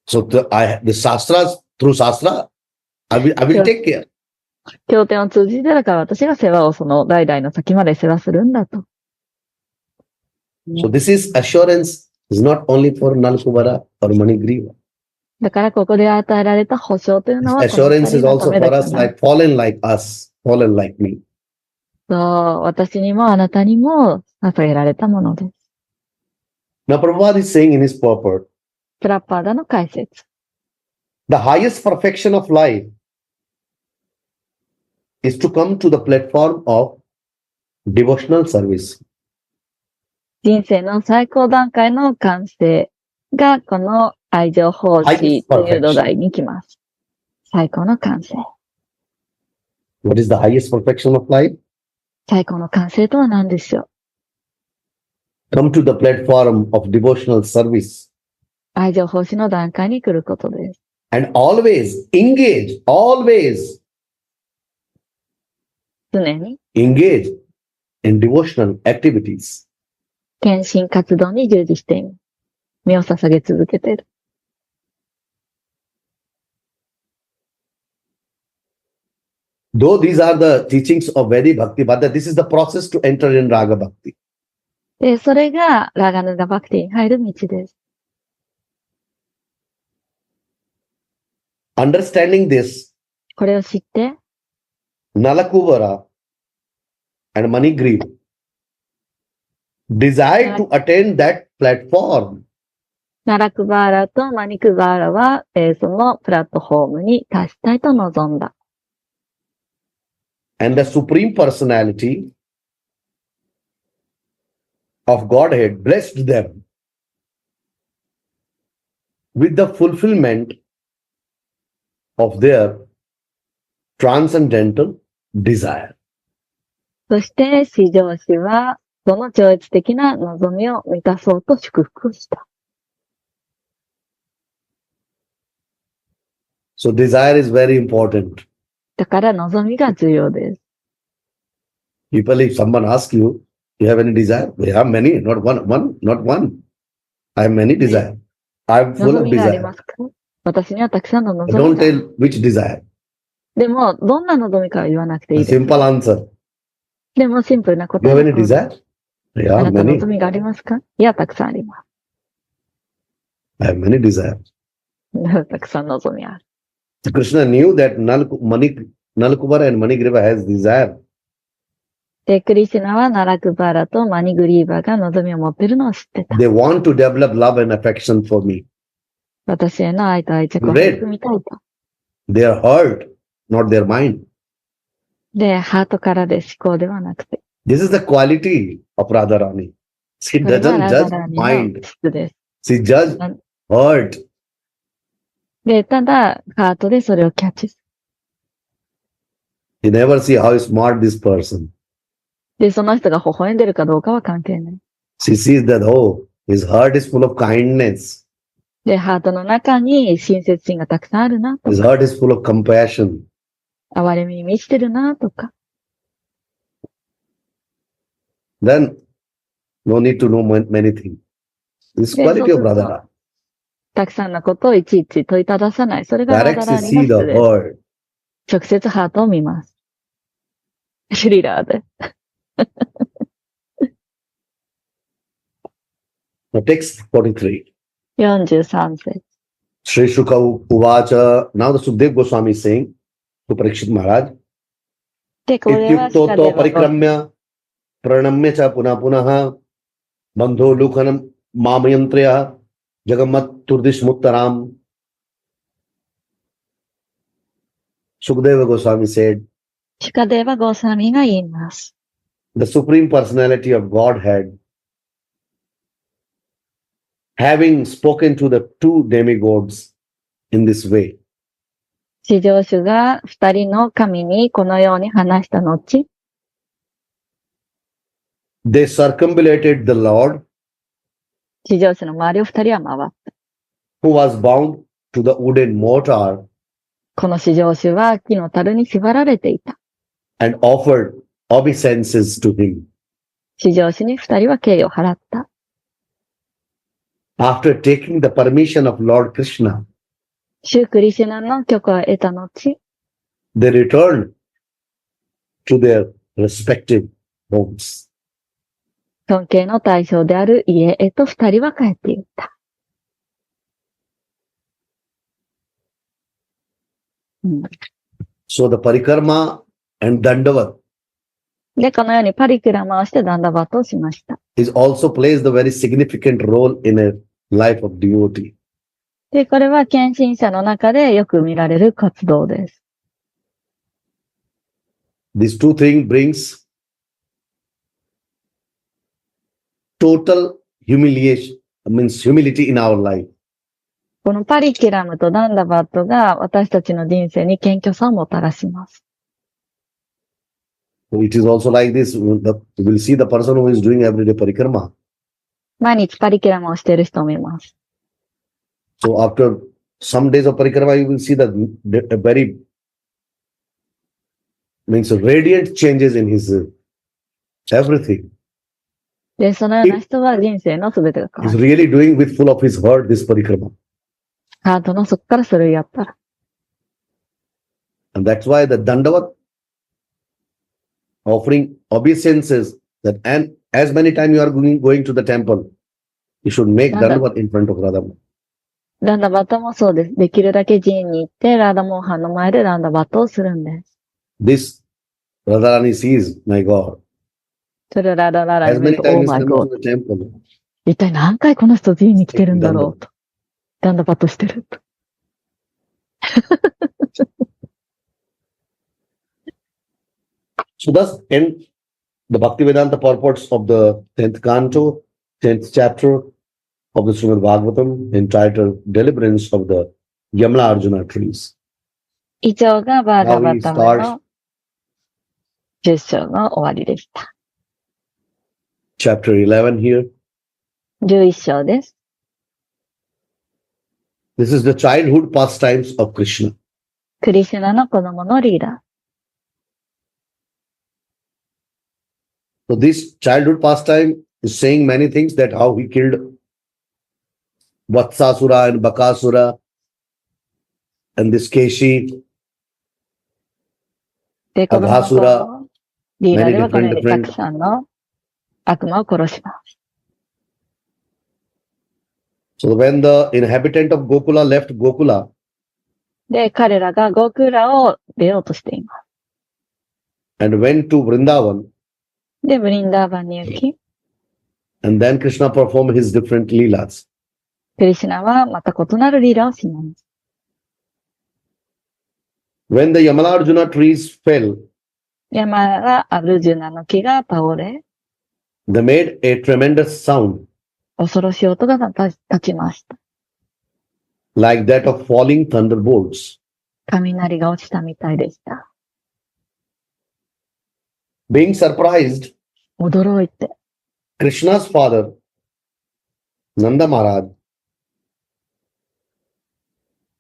Speaker 1: So the Shastras, through Shastra, I will take care.
Speaker 2: 経典を通じてだから私が世話をその代々の先まで世話するんだと。
Speaker 1: So this is assurance is not only for Nalakuvara or Manigriva.
Speaker 2: だからここで与えられた保証というのはこの
Speaker 1: Assurance
Speaker 2: 二
Speaker 1: is
Speaker 2: 人のた
Speaker 1: also
Speaker 2: め
Speaker 1: for
Speaker 2: だ
Speaker 1: us
Speaker 2: けな。
Speaker 1: like fallen like me.
Speaker 2: そう、私にもあなたにも与えられたものです。
Speaker 1: Now Prabhupada is saying in his purport,
Speaker 2: プラッパーダの解説。
Speaker 1: the highest perfection of life is to come to the platform of devotional service.
Speaker 2: 人生の最高段階の完成がこの愛情奉仕という土台に来ます。最高の完成。
Speaker 1: What is the highest perfection of life?
Speaker 2: 最高の完成とは何でしょう。
Speaker 1: Come to the platform of devotional service
Speaker 2: 愛情奉仕の段階に来ることです。
Speaker 1: and always engage
Speaker 2: 常に
Speaker 1: in devotional activities.
Speaker 2: 献身活動に従事しています。身を捧げ続けている。
Speaker 1: Though these are the teachings of Vedic Bhakti, but this is the process to enter in Raga Bhakti.
Speaker 2: で、それがラガヌガバクティに入る道です。
Speaker 1: Understanding this,
Speaker 2: これを知って、
Speaker 1: Nalakuvara and Manigriva desire to attain that platform.
Speaker 2: ナラクバーラとマニクバーラは、そのプラットフォームに達したいと望んだ。
Speaker 1: And the Supreme Personality of Godhead blessed them with the fulfillment of their transcendental desire.
Speaker 2: そして、至上主は、その超越的な望みを満たそうと祝福した。
Speaker 1: So desire is very important.
Speaker 2: だから望みが重要です。
Speaker 1: People, if someone asks you, you have any desire? They have many, not one. I have many desire. I am full
Speaker 2: 望
Speaker 1: of
Speaker 2: みがあり
Speaker 1: desire.
Speaker 2: ますか？私にはたくさんの
Speaker 1: But
Speaker 2: 望
Speaker 1: don't
Speaker 2: みがある。
Speaker 1: tell which desire.
Speaker 2: でも、どんな望みかは言わなくてい
Speaker 1: A
Speaker 2: いです。
Speaker 1: simple answer.
Speaker 2: でも、シンプルなこ
Speaker 1: You
Speaker 2: と
Speaker 1: have
Speaker 2: で
Speaker 1: any desire?
Speaker 2: あ
Speaker 1: Yeah,
Speaker 2: なた
Speaker 1: many.
Speaker 2: 望みがありますか？いや、たくさんありま
Speaker 1: I have many desires.
Speaker 2: す。たくさん望みある。
Speaker 1: Krishna knew that Nalakuvara and Manigriva has desire.
Speaker 2: で、クリシュナはナラクバーラとマニグリーバが望みを持っているのを知ってた。
Speaker 1: They want to develop love and affection for me.
Speaker 2: 私への愛と愛着を育みたいと。
Speaker 1: Their heart, not their mind.
Speaker 2: で、ハートからで思考ではなくて。
Speaker 1: This is the quality of Radharani. She
Speaker 2: これが
Speaker 1: doesn't
Speaker 2: ラ
Speaker 1: judge
Speaker 2: ダラニの
Speaker 1: mind.
Speaker 2: 質です。
Speaker 1: She judges heart.
Speaker 2: で、ただ、ハートでそれをキャッチする。
Speaker 1: You never see how smart this person.
Speaker 2: で、その人が微笑んでるかどうかは関係ない。
Speaker 1: She sees that, oh, his heart is full of kindness.
Speaker 2: で、ハートの中に親切心がたくさんあるなと
Speaker 1: His
Speaker 2: か、
Speaker 1: heart is full of compassion.
Speaker 2: 哀れみに満ちてるなとか、
Speaker 1: Then, no need to know many things. This
Speaker 2: Yes,
Speaker 1: quality of
Speaker 2: also-
Speaker 1: Radharani.
Speaker 2: たくさんのことをいちいち問いたださない。それがラ
Speaker 1: Direct
Speaker 2: ダ
Speaker 1: she
Speaker 2: ラーニ
Speaker 1: see
Speaker 2: の
Speaker 1: the
Speaker 2: 質です。
Speaker 1: heart.
Speaker 2: 直接ハートを見ます。スリラーで。
Speaker 1: Now, text 43.
Speaker 2: 43節。
Speaker 1: Sri Shuka Uvacha. Now the Sukdev Goswami is saying to Parikshit Maharaj,
Speaker 2: で、これはシカ
Speaker 1: Ityukto
Speaker 2: デ
Speaker 1: to
Speaker 2: バゴ
Speaker 1: parikramya pranamya cha puna punaha bandho lukhanam mamayantraya jagamat turdish muttaram. Sukdeva Goswami said,
Speaker 2: シカデバゴスワミが言います。
Speaker 1: the Supreme Personality of Godhead, having spoken to the two demigods in this way,
Speaker 2: 至上主が二人の神にこのように話した後、
Speaker 1: they circumambulated the Lord
Speaker 2: 至上主の周りを二人は回った。
Speaker 1: who was bound to the wooden mortar
Speaker 2: この至上主は木の樽に縛られていた。
Speaker 1: and offered obeisances to him.
Speaker 2: 至上主に二人は敬意を払った。
Speaker 1: After taking the permission of Lord Krishna,
Speaker 2: シュクリシュナの許可を得た後、
Speaker 1: they returned to their respective homes.
Speaker 2: 尊敬の対象である家へと二人は帰っていった。
Speaker 1: So the parikrama and dandavat
Speaker 2: で、このようにパリクラマをしてダンダバットをしました。
Speaker 1: is also plays the very significant role in a life of devotee.
Speaker 2: で、これは献身者の中でよく見られる活動です。
Speaker 1: These two things brings total humiliation, means humility in our life.
Speaker 2: このパリキラムとダンダバットが私たちの人生に謙虚さをもたらします。
Speaker 1: So it is also like this. You will see the person who is doing everyday parikrama.
Speaker 2: 毎日パリキラムをしている人を見ます。
Speaker 1: So after some days of parikrama, you will see that a very means radiant changes in his everything.
Speaker 2: で、そのような人は人生のすべてが変わ
Speaker 1: He's
Speaker 2: る。
Speaker 1: really doing with full of his heart this parikrama.
Speaker 2: ハートの底からそれをやったら。
Speaker 1: And that's why the dandavat offering obeisances that and as many times you are going to the temple, you should make dandavat in front of Radha.
Speaker 2: ダンダバットもそうです。できるだけ寺院に行ってラダモーハンの前でダンダバットをするんです。
Speaker 1: This Radharani sees, my God,
Speaker 2: それをラダララ
Speaker 1: as
Speaker 2: に見
Speaker 1: many
Speaker 2: ると、オ
Speaker 1: times
Speaker 2: ー
Speaker 1: he's
Speaker 2: マイ
Speaker 1: coming
Speaker 2: ゴ
Speaker 1: to
Speaker 2: ー。
Speaker 1: the temple.
Speaker 2: 一体何回この人寺院に来てるんだろうと。ダンダバットしてると。
Speaker 1: So thus end the Bhaktivedanta purports of the 10th canto, 10th chapter of the Srimad Bhagavatam entitled Deliverance of the Yamla Arjuna Trees.
Speaker 2: 以上がバーガ
Speaker 1: Now
Speaker 2: バ
Speaker 1: he
Speaker 2: タム
Speaker 1: starts
Speaker 2: の10章の終わりでした。
Speaker 1: chapter 11 here.
Speaker 2: 11章です。
Speaker 1: This is the childhood pastimes of Krishna.
Speaker 2: クリシュナの子供のリーダ
Speaker 1: So this childhood pastime is saying many things, that how he killed Vatsasura and Bakasura and this Keshi,
Speaker 2: ー。で、子供の頃のリーダーではこのようにたくさんの悪魔を殺します。
Speaker 1: So when the inhabitant of Gokula left Gokula,
Speaker 2: で、彼らがゴークラを出ようとしています。
Speaker 1: and went to Vrindavan,
Speaker 2: で、ブリンダーバンに行き、
Speaker 1: and then Krishna performed his different leelas.
Speaker 2: クリシュナはまた異なるリーダーをします。
Speaker 1: When the Yamalarjuna trees fell,
Speaker 2: 山がアルジュナの木が倒れ、
Speaker 1: they made a tremendous sound,
Speaker 2: 恐ろしい音が立ちました。
Speaker 1: like that of falling thunderbolts.
Speaker 2: 雷が落ちたみたいでした。
Speaker 1: Being surprised,
Speaker 2: 驚いて、
Speaker 1: Krishna's father, Nanda Maharaj,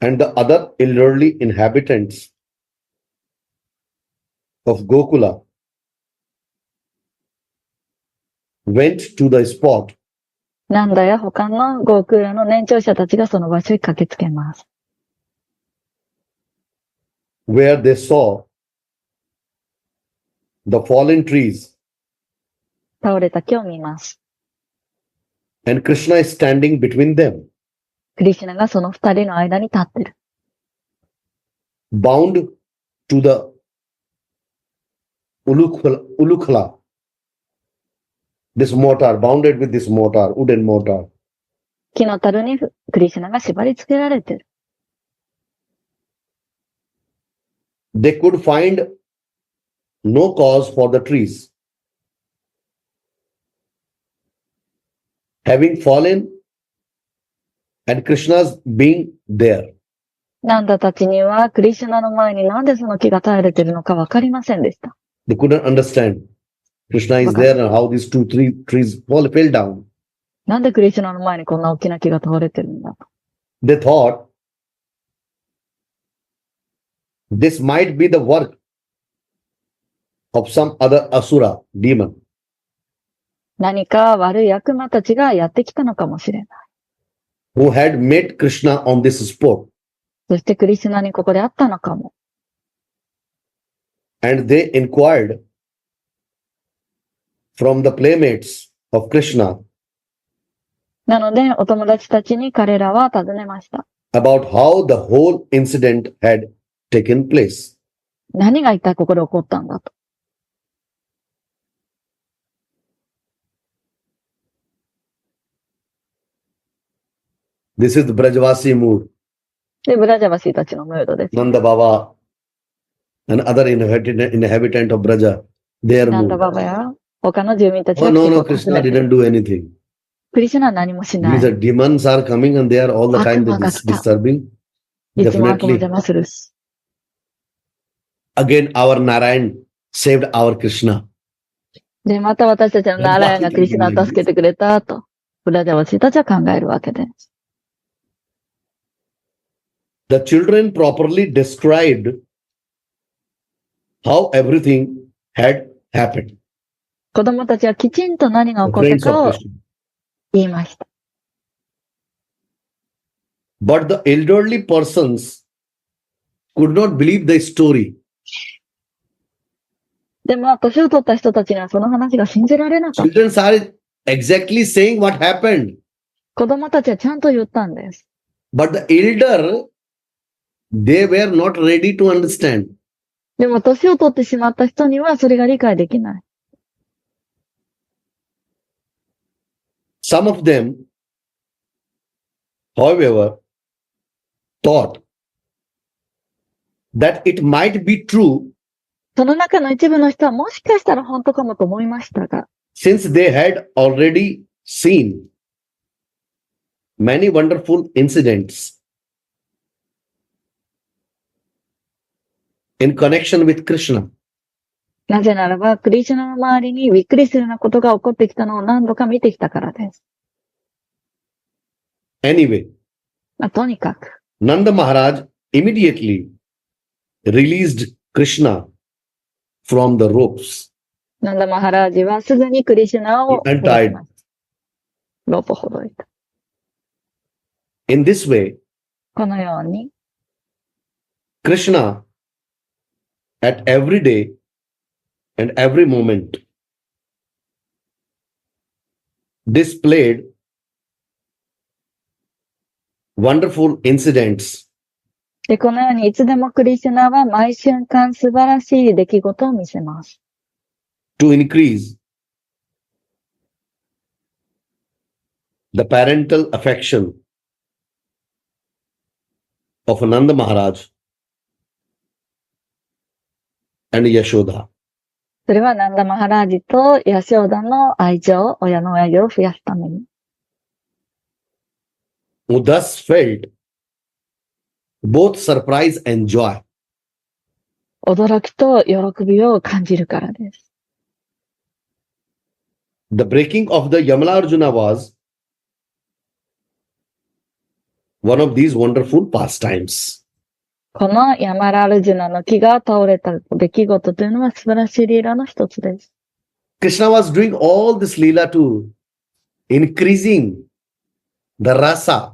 Speaker 1: and the other elderly inhabitants of Gokula went to the spot
Speaker 2: なんだや他のゴークラの年長者たちがその場所に駆けつけます。
Speaker 1: where they saw the fallen trees
Speaker 2: 倒れた木を見ます。
Speaker 1: and Krishna is standing between them.
Speaker 2: クリシュナがその二人の間に立ってる。
Speaker 1: bound to the ulukhala, this mortar, bounded with this mortar, wooden mortar.
Speaker 2: 木の樽にクリシュナが縛り付けられてる。
Speaker 1: They could find no cause for the trees. Having fallen and Krishna's being there.
Speaker 2: ナンダたちにはクリシュナの前になんでその木が耐えれてるのかわかりませんでした。
Speaker 1: They couldn't understand. Krishna is there and how these trees fell down.
Speaker 2: なんでクリシュナの前にこんな大きな木が倒れてるんだと。
Speaker 1: They thought this might be the work of some other asura, demon.
Speaker 2: 何か悪い悪魔たちがやってきたのかもしれない。
Speaker 1: Who had met Krishna on this spot.
Speaker 2: そしてクリシュナにここで会ったのかも。
Speaker 1: And they inquired from the playmates of Krishna
Speaker 2: なので、お友達たちに彼らは尋ねました。
Speaker 1: about how the whole incident had taken place.
Speaker 2: 何が一体ここで起こったんだと。
Speaker 1: This is the Brajavasi mood.
Speaker 2: で、ブラジャバシーたちのムードです。
Speaker 1: Nanda Baba and other inhabitant of Braja, their
Speaker 2: ナンダ
Speaker 1: mood.
Speaker 2: ババや他の住民たち
Speaker 1: Oh
Speaker 2: が
Speaker 1: no,
Speaker 2: 来て
Speaker 1: no, Krishna
Speaker 2: 訪ねて
Speaker 1: didn't do anything.
Speaker 2: クリシュナは何もしない。
Speaker 1: These are demons are coming and they are all the time disturbing.
Speaker 2: いつも悪魔
Speaker 1: Definitely.
Speaker 2: 邪魔するし。
Speaker 1: Again, our Narayan saved our Krishna.
Speaker 2: で、また私たちのナラヤンがクリシュナを助けてくれたと、ブラジャバシーたちは考えるわけで。
Speaker 1: The children properly described how everything had happened.
Speaker 2: 子供たちはきちんと何が
Speaker 1: The
Speaker 2: 起こった
Speaker 1: friends
Speaker 2: か
Speaker 1: of
Speaker 2: を
Speaker 1: Krishna.
Speaker 2: 言いました。
Speaker 1: But the elderly persons could not believe the story.
Speaker 2: でも、年を取った人たちにはその話が信じられなかった。
Speaker 1: Children are exactly saying what happened.
Speaker 2: 子供たちはちゃんと言ったんです。
Speaker 1: But the elder, they were not ready to understand.
Speaker 2: でも、年を取ってしまった人にはそれが理解できない。
Speaker 1: Some of them, however, thought that it might be true
Speaker 2: その中の一部の人はもしかしたら本当かもと思いましたが、
Speaker 1: since they had already seen many wonderful incidents in connection with Krishna.
Speaker 2: なぜならば、クリシュナの周りにびっくりするようなことが起こってきたのを何度か見てきたからです。
Speaker 1: Anyway,
Speaker 2: とにかく、
Speaker 1: Nanda Maharaj immediately released Krishna from the ropes
Speaker 2: ナンダマハラージはすぐにクリシュナを
Speaker 1: and
Speaker 2: ほどき
Speaker 1: tied.
Speaker 2: ました。ロープをほどいた。
Speaker 1: In this way,
Speaker 2: このように、
Speaker 1: Krishna at every day and every moment displayed wonderful incidents
Speaker 2: で、このようにいつでもクリシュナは毎瞬間素晴らしい出来事を見せます。
Speaker 1: to increase the parental affection of Nanda Maharaj and Yashoda.
Speaker 2: それはナンダマハラージとヤショーダの愛情、親の愛情を増やすために。
Speaker 1: Who thus felt both surprise and joy
Speaker 2: 驚きと喜びを感じるからです。
Speaker 1: The breaking of the Yamala Arjuna was one of these wonderful pastimes.
Speaker 2: このヤマラアルジュナの木が倒れた出来事というのは素晴らしいリーラの一つです。
Speaker 1: Krishna was doing all this Leela to increasing the rasa,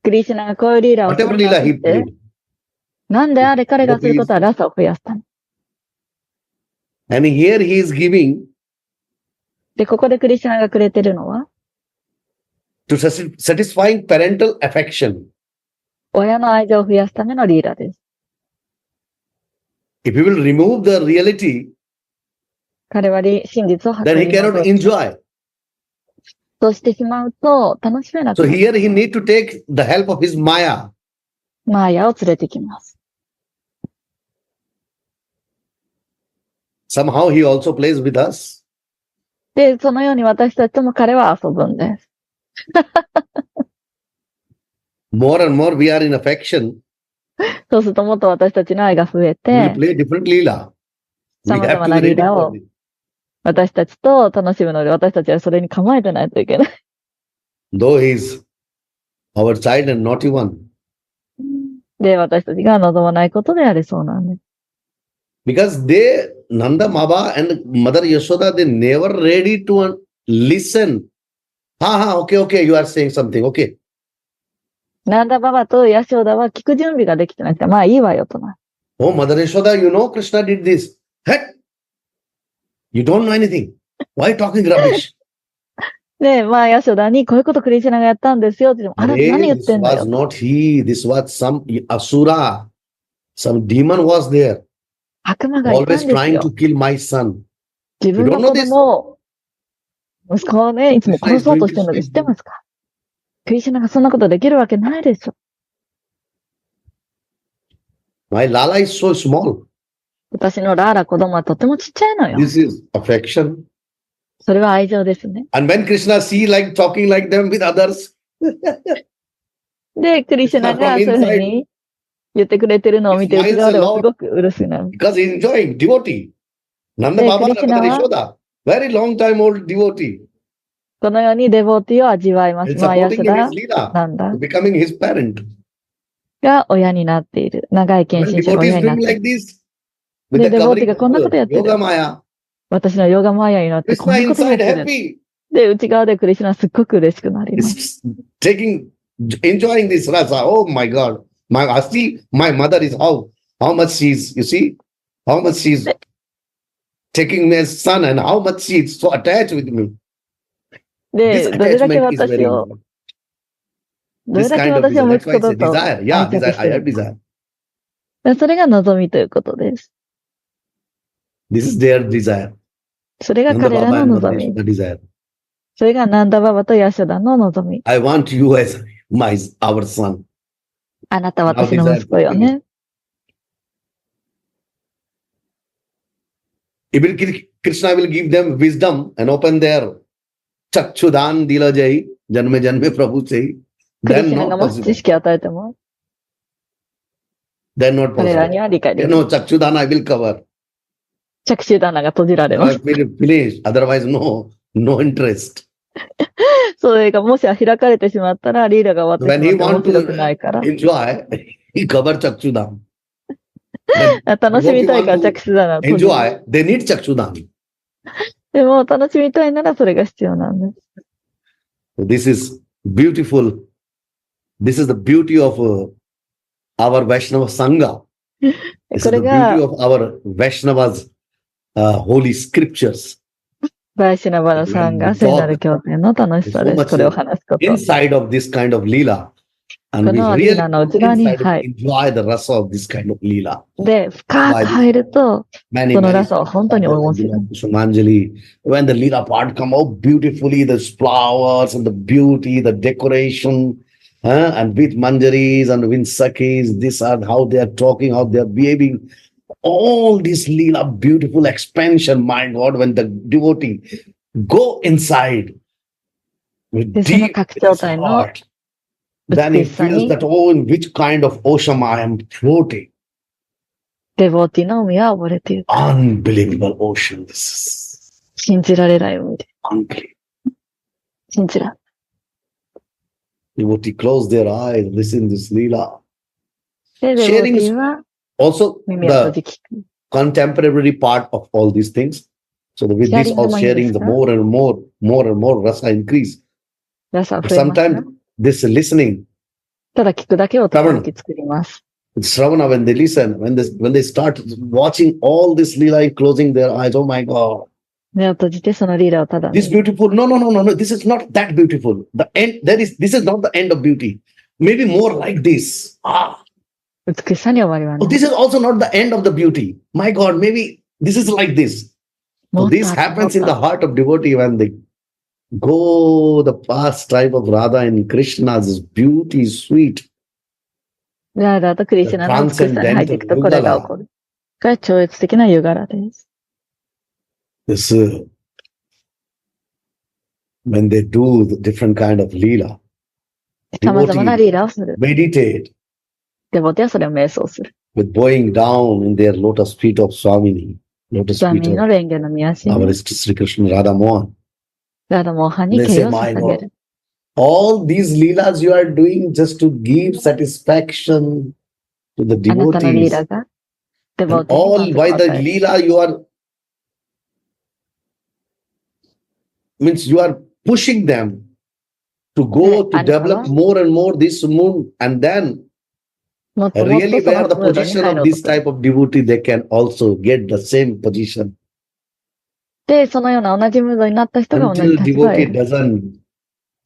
Speaker 2: クリシュナがこういうリーラをす
Speaker 1: whatever
Speaker 2: るの
Speaker 1: Leela
Speaker 2: を
Speaker 1: he
Speaker 2: 見て
Speaker 1: played.
Speaker 2: なんであれ彼がすることはラサを増やすため。
Speaker 1: And here he is giving
Speaker 2: で、ここでクリシュナがくれてるのは、
Speaker 1: to satisfying parental affection.
Speaker 2: 親の愛情を増やすためのリーラです。
Speaker 1: If he will remove the reality,
Speaker 2: 彼は真実を
Speaker 1: then he cannot enjoy.
Speaker 2: としてしまうと楽しめなく
Speaker 1: So
Speaker 2: なる。
Speaker 1: here he need to take the help of his Maya.
Speaker 2: マーヤを連れてきます。
Speaker 1: Somehow he also plays with us.
Speaker 2: で、そのように私たちとも彼は遊ぶんです。
Speaker 1: More and more we are in affection.
Speaker 2: そうするともっと私たちの愛が増え
Speaker 1: We
Speaker 2: て、
Speaker 1: play different Leela. We
Speaker 2: 様
Speaker 1: have
Speaker 2: 々
Speaker 1: to
Speaker 2: な
Speaker 1: be
Speaker 2: リー
Speaker 1: ready
Speaker 2: ダー
Speaker 1: for
Speaker 2: を
Speaker 1: it.
Speaker 2: 私たちと楽しむので、私たちはそれに構えてないといけない。
Speaker 1: Though he is our child and naughty one.
Speaker 2: で、私たちが望まないことでありそうなんです。
Speaker 1: Because they, Nanda Baba and Mother Yashoda, they never ready to listen. Okay, you are saying something, okay.
Speaker 2: ナンダババとヤショダは聞く準備ができてなくて、まあいいわよとな。
Speaker 1: Oh, Mother Yashoda, you know Krishna did this. Heck, you don't know anything. Why talking rubbish?
Speaker 2: で、まあヤショダにこういうことクリシュナがやったんですよって言っても、あなた何言っ
Speaker 1: This
Speaker 2: てんの
Speaker 1: was
Speaker 2: よ。
Speaker 1: not he. This was some asura. Some demon was there.
Speaker 2: 悪魔がいたん
Speaker 1: Always
Speaker 2: です
Speaker 1: trying
Speaker 2: よ。
Speaker 1: to kill my son.
Speaker 2: 自分の子供を、息子をね、いつも殺そうとしてるので知ってますか？クリシュナがそんなことできるわけないでしょ。
Speaker 1: My Lala is so small.
Speaker 2: 私のラーラ子供はとてもちっちゃいのよ。
Speaker 1: This is affection.
Speaker 2: それは愛情ですね。
Speaker 1: And when Krishna see like talking like them with others,
Speaker 2: で、クリシュナがそういうふうに言ってくれてるのを見て、内側ではすごく嬉しくなる。
Speaker 1: because he enjoying devotee. Nanda Baba and Mother Yashoda, very long time old devotee.
Speaker 2: このようにデボーティを味わいます。
Speaker 1: And
Speaker 2: まあ、ヤ
Speaker 1: supporting
Speaker 2: シ
Speaker 1: in
Speaker 2: ダ
Speaker 1: his Leela,
Speaker 2: なんだ
Speaker 1: becoming his parent.
Speaker 2: が親になっている。長い献
Speaker 1: When
Speaker 2: 身者が
Speaker 1: devotee
Speaker 2: 親
Speaker 1: is
Speaker 2: になっ
Speaker 1: doing
Speaker 2: てい
Speaker 1: like
Speaker 2: る。
Speaker 1: this, with
Speaker 2: De
Speaker 1: the
Speaker 2: devotee
Speaker 1: covering
Speaker 2: がこんなことやってる。
Speaker 1: Yoga Maya,
Speaker 2: 私のヨガマヤになってこん
Speaker 1: Krishna
Speaker 2: なことやっ
Speaker 1: inside
Speaker 2: てる。
Speaker 1: happy.
Speaker 2: で、内側でクリシュナすっごく嬉しくなります。
Speaker 1: Is enjoying this rasa. Oh my God. I see my mother is how much she's, you see, how much she's taking me as son and how much she's so attached with me.
Speaker 2: で、
Speaker 1: This
Speaker 2: どれだけ
Speaker 1: attachment is
Speaker 2: 私
Speaker 1: very
Speaker 2: を、
Speaker 1: important.
Speaker 2: どれ
Speaker 1: This
Speaker 2: だけ
Speaker 1: kind of
Speaker 2: 私を
Speaker 1: desire.
Speaker 2: 息
Speaker 1: That's why
Speaker 2: 子
Speaker 1: it's a
Speaker 2: だと
Speaker 1: desire. Yeah,
Speaker 2: 愛着
Speaker 1: desire.
Speaker 2: し
Speaker 1: I
Speaker 2: て
Speaker 1: have
Speaker 2: る。
Speaker 1: desire.
Speaker 2: でそれが望みということです。
Speaker 1: This is their desire.
Speaker 2: それが
Speaker 1: Nanda
Speaker 2: 彼ら
Speaker 1: Baba
Speaker 2: の
Speaker 1: and Mother
Speaker 2: 望み。
Speaker 1: Yashoda desire.
Speaker 2: それがナンダババとヤショダの望み。
Speaker 1: I want you as our son.
Speaker 2: あなたは私の息子よね。
Speaker 1: Krishna will give them wisdom and open their Chakchudan Dilajai, Janme Janme Prabhu say.
Speaker 2: クリ
Speaker 1: Then
Speaker 2: シュナ
Speaker 1: not
Speaker 2: がもし
Speaker 1: possible.
Speaker 2: 知識を与えても、
Speaker 1: Then not
Speaker 2: 彼ら
Speaker 1: possible.
Speaker 2: には理解でき
Speaker 1: You
Speaker 2: ない。
Speaker 1: know, Chakchudan I will cover.
Speaker 2: 着手棚が閉じられま
Speaker 1: I
Speaker 2: す。
Speaker 1: will finish. Otherwise, no interest.
Speaker 2: それがもし開かれてしまったら、リーダーが終わっ
Speaker 1: When
Speaker 2: て
Speaker 1: he
Speaker 2: しまって
Speaker 1: want
Speaker 2: 面白くない
Speaker 1: to
Speaker 2: から。
Speaker 1: enjoy, he cover Chakchudan. When
Speaker 2: 楽しみたいから
Speaker 1: devotee want
Speaker 2: 着手棚を
Speaker 1: to
Speaker 2: 閉じる。
Speaker 1: enjoy, they need Chakchudan.
Speaker 2: でも、楽しみたいならそれが必要なんです。
Speaker 1: This is beautiful. This is the beauty of our Vaishnava Sangha. This
Speaker 2: こ
Speaker 1: is
Speaker 2: れ
Speaker 1: the beauty
Speaker 2: が、
Speaker 1: of our Vaishnavas' holy scriptures.
Speaker 2: バイシュナバのさんが聖なる経典の楽しさ
Speaker 1: So
Speaker 2: です。
Speaker 1: much
Speaker 2: これを話すこと。
Speaker 1: inside of this kind of Leela. And
Speaker 2: こ
Speaker 1: we
Speaker 2: のリー
Speaker 1: really
Speaker 2: ダーの内側に
Speaker 1: inside
Speaker 2: 入る。
Speaker 1: enjoy the rasa of this kind of Leela.
Speaker 2: で、深く入ると、
Speaker 1: Many,
Speaker 2: その
Speaker 1: many
Speaker 2: ラサを本当に面白い。
Speaker 1: Kusumanjali. When the Leela part come out beautifully, the flowers and the beauty, the decoration, and with manjaris and with sakis, these are how they are talking, how they are behaving. All this Leela, beautiful expansion, my God, when the devotee go inside with
Speaker 2: で、その
Speaker 1: deep
Speaker 2: 拡
Speaker 1: in
Speaker 2: 張
Speaker 1: his
Speaker 2: 体の
Speaker 1: heart, then he
Speaker 2: 美しさ
Speaker 1: feels
Speaker 2: に、
Speaker 1: that, oh, in which kind of ocean I am floating.
Speaker 2: デボーティの海は溺れている。
Speaker 1: Unbelievable ocean, this is
Speaker 2: 信じられない海で。
Speaker 1: unbelievable.
Speaker 2: 信じられない。
Speaker 1: Devotee close their eyes, listen this Leela.
Speaker 2: で、デボー
Speaker 1: Sharing
Speaker 2: テ
Speaker 1: is
Speaker 2: ィは
Speaker 1: also
Speaker 2: 耳を閉
Speaker 1: the
Speaker 2: じ聞く。
Speaker 1: contemporary part of all these things. So with this
Speaker 2: Sharing
Speaker 1: all
Speaker 2: もいいです
Speaker 1: sharing, the
Speaker 2: か？
Speaker 1: more and more rasa increase.
Speaker 2: ラサは
Speaker 1: But
Speaker 2: 増えますか？
Speaker 1: sometimes this listening,
Speaker 2: ただ聞くだけを時々作ります。
Speaker 1: Shravana, when they listen, when they start watching all this Leela and closing their eyes, oh my God,
Speaker 2: 目を閉じてそのリーラをただ
Speaker 1: This
Speaker 2: 見る。
Speaker 1: beautiful. No. This is not that beautiful. This is not the end of beauty. Maybe more like this.
Speaker 2: 美しさに終わりは
Speaker 1: Oh,
Speaker 2: ない。
Speaker 1: this is also not the end of the beauty. My God, maybe this is like this.
Speaker 2: も
Speaker 1: So
Speaker 2: っと
Speaker 1: this
Speaker 2: あった、もっ
Speaker 1: happens in
Speaker 2: と
Speaker 1: the
Speaker 2: あった。
Speaker 1: heart of devotee when they go the past type of Radha and Krishna's beauty is sweet.
Speaker 2: ラーダとクリ
Speaker 1: The
Speaker 2: シュナの美しさに入っていくとこれが起こる。これは超越的なユガラです。
Speaker 1: This when they do the different kind of lila,
Speaker 2: 様々なリーラをする。
Speaker 1: meditate
Speaker 2: デボテはそれを瞑想する。
Speaker 1: with bowing down in their lotus feet of Swamini, lotus
Speaker 2: スワ
Speaker 1: feet
Speaker 2: ミー
Speaker 1: of
Speaker 2: の蓮華の御足
Speaker 1: our
Speaker 2: に
Speaker 1: Sri Krishna Radha Mohan.
Speaker 2: ラーダモーハンに
Speaker 1: They
Speaker 2: 敬
Speaker 1: say,
Speaker 2: 意を
Speaker 1: my
Speaker 2: 捧げ
Speaker 1: God,
Speaker 2: る。
Speaker 1: all these leelas you are doing just to give satisfaction to the
Speaker 2: あなたのリー
Speaker 1: devotees.
Speaker 2: ラがデ
Speaker 1: And
Speaker 2: ボテに
Speaker 1: all
Speaker 2: 満足
Speaker 1: by
Speaker 2: を
Speaker 1: the
Speaker 2: 与える。
Speaker 1: leela you are means you are pushing them to go to
Speaker 2: And
Speaker 1: develop more and more this moon, and then
Speaker 2: もっともっ
Speaker 1: really
Speaker 2: とそ
Speaker 1: where
Speaker 2: の
Speaker 1: the
Speaker 2: ムードに
Speaker 1: position
Speaker 2: 入ろ
Speaker 1: of
Speaker 2: う
Speaker 1: this
Speaker 2: とする。
Speaker 1: type of devotee, they can also get the same position
Speaker 2: で、そのような同じムードになった人が同じ
Speaker 1: until
Speaker 2: 立場を得
Speaker 1: devotee
Speaker 2: る。
Speaker 1: doesn't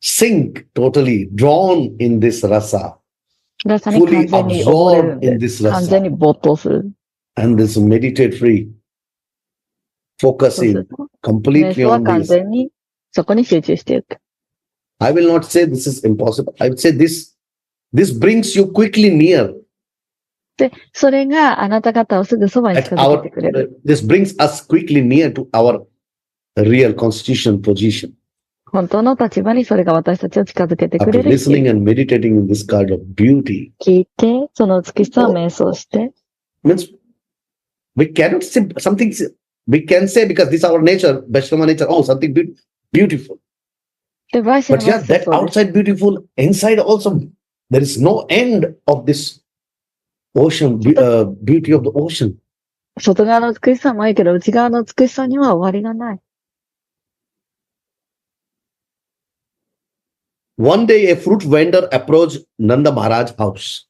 Speaker 1: sink totally, drawn in this rasa,
Speaker 2: ラサに
Speaker 1: fully
Speaker 2: 完全に溺れるん
Speaker 1: absorbed in
Speaker 2: で
Speaker 1: this
Speaker 2: 完全に
Speaker 1: rasa,
Speaker 2: 没頭する。
Speaker 1: and this meditate free,
Speaker 2: そうする
Speaker 1: focusing
Speaker 2: と、瞑
Speaker 1: completely
Speaker 2: 想は
Speaker 1: on
Speaker 2: 完
Speaker 1: this.
Speaker 2: 全にそこに集中していく。
Speaker 1: I will not say this is impossible. I would say this brings you quickly near
Speaker 2: で、それがあなた方をすぐそばに
Speaker 1: at
Speaker 2: 近づけて
Speaker 1: our,
Speaker 2: くれる。
Speaker 1: this brings us quickly near to our real constitution position
Speaker 2: 本当の立場にそれが私たちを近づけてく
Speaker 1: after
Speaker 2: れるっていう。
Speaker 1: listening and meditating in this kind of beauty.
Speaker 2: 聞いて、その美しさを瞑想して、
Speaker 1: Means we cannot say something, we can say because this is our nature, Vaishnava nature, oh, something beautiful.
Speaker 2: で、バイシナ
Speaker 1: But
Speaker 2: は
Speaker 1: yeah, that
Speaker 2: そうです。
Speaker 1: outside beautiful, inside also, there is no end of this ocean, beauty of the ocean.
Speaker 2: 外側の美しさもいいけど、内側の美しさには終わりがない。
Speaker 1: One day, a fruit vendor approached Nanda Maharaj's house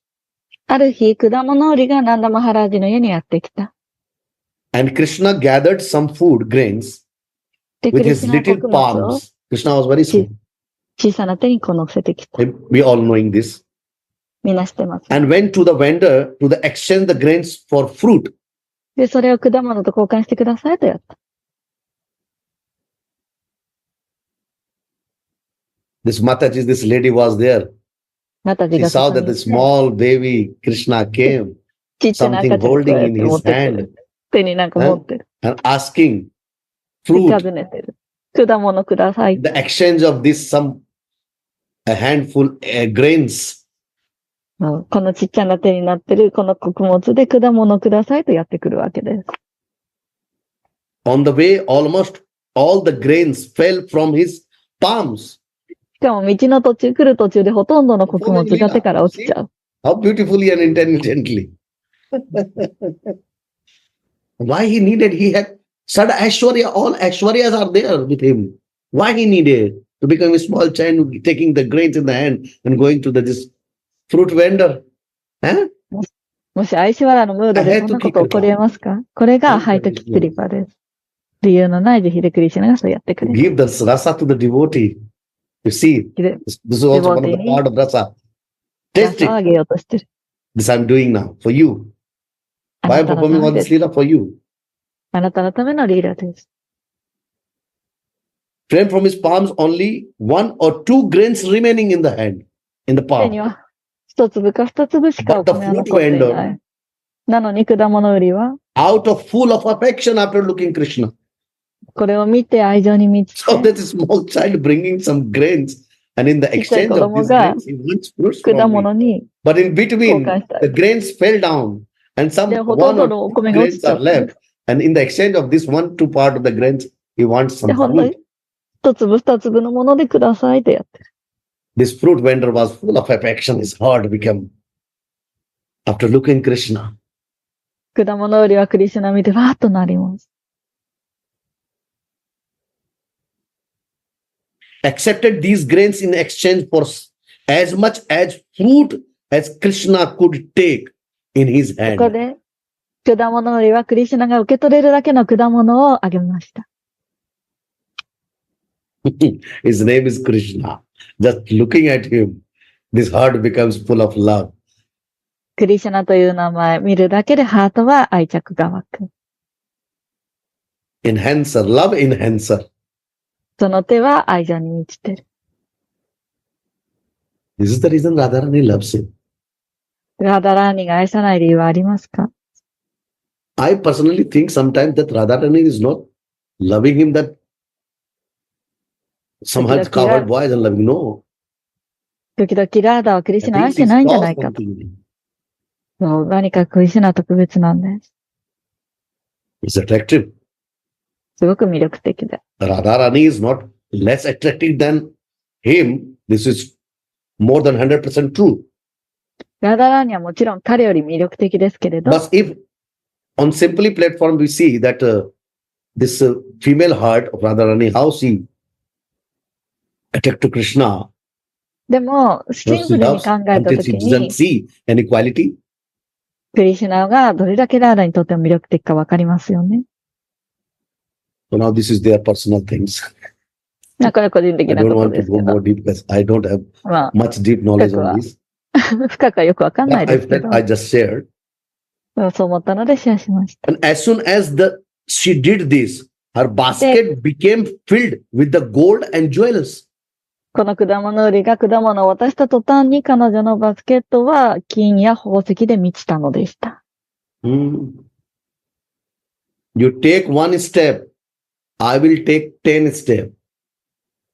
Speaker 2: ある日、果物売りがナンダマハラージの家にやってきた。
Speaker 1: and Krishna gathered some food grains
Speaker 2: で、ク
Speaker 1: with
Speaker 2: リ
Speaker 1: his
Speaker 2: シュナは
Speaker 1: little
Speaker 2: 穀物を
Speaker 1: palms. Krishna was very small.
Speaker 2: 小さな手にこう乗せてきた。
Speaker 1: We all knowing this.
Speaker 2: みんな知ってます。
Speaker 1: And went to the vendor to exchange the grains for fruit.
Speaker 2: で、それを果物と交換してくださいとやった。
Speaker 1: This Mataji, this lady was there.
Speaker 2: また
Speaker 1: She
Speaker 2: がそ
Speaker 1: saw
Speaker 2: こ
Speaker 1: that
Speaker 2: に
Speaker 1: the
Speaker 2: いて
Speaker 1: small baby Krishna came,
Speaker 2: ちっちゃな
Speaker 1: something
Speaker 2: 赤ちゃんがこう
Speaker 1: holding
Speaker 2: やっ
Speaker 1: in
Speaker 2: て持
Speaker 1: his
Speaker 2: ってく
Speaker 1: hand
Speaker 2: る。手になんか持ってる。
Speaker 1: and asking
Speaker 2: で
Speaker 1: fruit.
Speaker 2: 尋ねてる。果物ください。
Speaker 1: The exchange of this a handful grains.
Speaker 2: このちっちゃな手になってるこの穀物で果物くださいとやってくるわけです。
Speaker 1: On the way, almost all the grains fell from his palms.
Speaker 2: しかも道の途中、来る途中でほとんどの穀物が手から落ちちゃう。
Speaker 1: How beautifully and intelligently. Why he needed? He had Sada Aishwarya, all Aishwaryas are there with him. Why he needed to become a small child, taking the grains in the hand and going to this fruit vendor? Huh?
Speaker 2: もし愛しわらのムードでそんなこと起こり得ますか？これがハイトキクリパです。理由のない慈悲でクリシュナがそうやってくれる。
Speaker 1: Give the rasa to the devotee. You see, this is also one of the part of rasa.
Speaker 2: ラ
Speaker 1: Taste
Speaker 2: サをあ
Speaker 1: it.
Speaker 2: げようとしてる。
Speaker 1: This I'm doing now for you.
Speaker 2: あ
Speaker 1: Why
Speaker 2: な
Speaker 1: I'm
Speaker 2: たのた
Speaker 1: performing
Speaker 2: め
Speaker 1: all
Speaker 2: で
Speaker 1: this
Speaker 2: す。
Speaker 1: lila for you?
Speaker 2: あなたのためのリーダーです。
Speaker 1: Fell from his palms only 1 or 2 grains remaining in the hand, in the
Speaker 2: 手
Speaker 1: palm.
Speaker 2: には一粒か二粒しかお
Speaker 1: But the
Speaker 2: 米は
Speaker 1: fruit
Speaker 2: 残っていない。なのに果物売りは、
Speaker 1: Out of full of affection after looking Krishna.
Speaker 2: これを見て愛情に満ち
Speaker 1: So
Speaker 2: て、
Speaker 1: that small child bringing some grains, and in the
Speaker 2: ちっちゃい
Speaker 1: exchange
Speaker 2: 子
Speaker 1: of
Speaker 2: 供
Speaker 1: these
Speaker 2: が
Speaker 1: grains, he wants fruits
Speaker 2: 果
Speaker 1: from me.
Speaker 2: 物に
Speaker 1: But in
Speaker 2: 交
Speaker 1: between,
Speaker 2: 換したい。
Speaker 1: the grains fell down, and some
Speaker 2: で、ほ
Speaker 1: 1
Speaker 2: とん
Speaker 1: or
Speaker 2: どのお
Speaker 1: 2
Speaker 2: 米が落ち
Speaker 1: grains
Speaker 2: ちゃ
Speaker 1: are
Speaker 2: ったんで
Speaker 1: left. And in the exchange of this 1, 2 part of the grains, he wants
Speaker 2: す。で、
Speaker 1: some
Speaker 2: ほんの
Speaker 1: fruit.
Speaker 2: 一粒二粒のものでくださいとやってる。
Speaker 1: This fruit vendor was full of affection. His heart became, after looking Krishna,
Speaker 2: 果物売りはクリシュナ見てわーっとなります。
Speaker 1: accepted these grains in exchange for as much as fruit as Krishna could take in his
Speaker 2: ここ
Speaker 1: hand.
Speaker 2: で、果物売りはクリシュナが受け取れるだけの果物をあげました。
Speaker 1: His name is Krishna. Just looking at him, this heart becomes full of love.
Speaker 2: クリシュナという名前見るだけでハートは愛着が湧く。
Speaker 1: Enhancer, love enhancer.
Speaker 2: その手は愛情に満ちてる。
Speaker 1: This is the reason Radharani loves him.
Speaker 2: ラダラーニが愛さない理由はありますか？
Speaker 1: I personally think sometimes that Radharani is not loving him, that somehow it's cowherd boys and loving. No.
Speaker 2: 時々ラーダはクリシュナ
Speaker 1: I
Speaker 2: 愛
Speaker 1: think
Speaker 2: して
Speaker 1: she
Speaker 2: ないんじゃ
Speaker 1: saw
Speaker 2: ないかと。
Speaker 1: something.
Speaker 2: そう何かクリシュナ特別なんです。
Speaker 1: It's attractive.
Speaker 2: すごく魅力的で。
Speaker 1: Radharani is not less attractive than him. This is more than 100% true.
Speaker 2: ラダラーニはもちろん彼より魅力的ですけれど、
Speaker 1: But if on simply platform we see that this female heart of Radharani, how she attracted to Krishna,
Speaker 2: でも、シ
Speaker 1: how
Speaker 2: ンプ
Speaker 1: she
Speaker 2: ルに
Speaker 1: loves
Speaker 2: 考えた
Speaker 1: until
Speaker 2: と
Speaker 1: she
Speaker 2: き
Speaker 1: doesn't
Speaker 2: に、
Speaker 1: see any quality.
Speaker 2: クリシュナがどれだけラーダにとっても魅力的かわかりますよね。
Speaker 1: So now this is their personal things.
Speaker 2: これ個人的
Speaker 1: I
Speaker 2: な
Speaker 1: don't
Speaker 2: こと
Speaker 1: want
Speaker 2: で
Speaker 1: to
Speaker 2: す
Speaker 1: go
Speaker 2: けど、
Speaker 1: more deep because I don't have
Speaker 2: ま
Speaker 1: much deep knowledge on this.
Speaker 2: あ、深くはよくわかんない
Speaker 1: But
Speaker 2: ですけ
Speaker 1: I
Speaker 2: ど、
Speaker 1: felt I just shared.
Speaker 2: そう思ったのでシェアしました。
Speaker 1: And as soon as she did this, her basket became filled with the gold and jewels.
Speaker 2: この果物売りが果物を渡した途端に彼女のバスケットは金や宝石で満ちたのでした。
Speaker 1: You take one step, I will take 10 steps.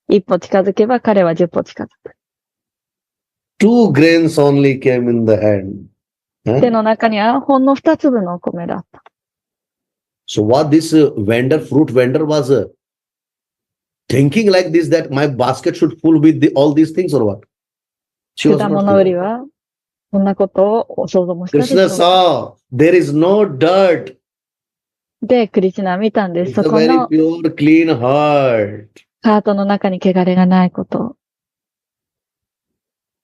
Speaker 2: 一歩近づけば彼は10歩近づく。
Speaker 1: 2 grains only came in the hand.
Speaker 2: 手の中にはほんの2粒のお米だった。
Speaker 1: So what this fruit vendor was thinking like this, that my basket should full with all these things or what? She was
Speaker 2: 果
Speaker 1: not
Speaker 2: 物売り
Speaker 1: thinking.
Speaker 2: はそんなことを想像もしたでしょ
Speaker 1: Krishna
Speaker 2: うか。
Speaker 1: saw there is no dirt.
Speaker 2: で、クリシュナは見たんです。
Speaker 1: It's
Speaker 2: そ
Speaker 1: a
Speaker 2: こ
Speaker 1: very
Speaker 2: の
Speaker 1: pure, clean heart.
Speaker 2: ハートの中に汚れがないこと。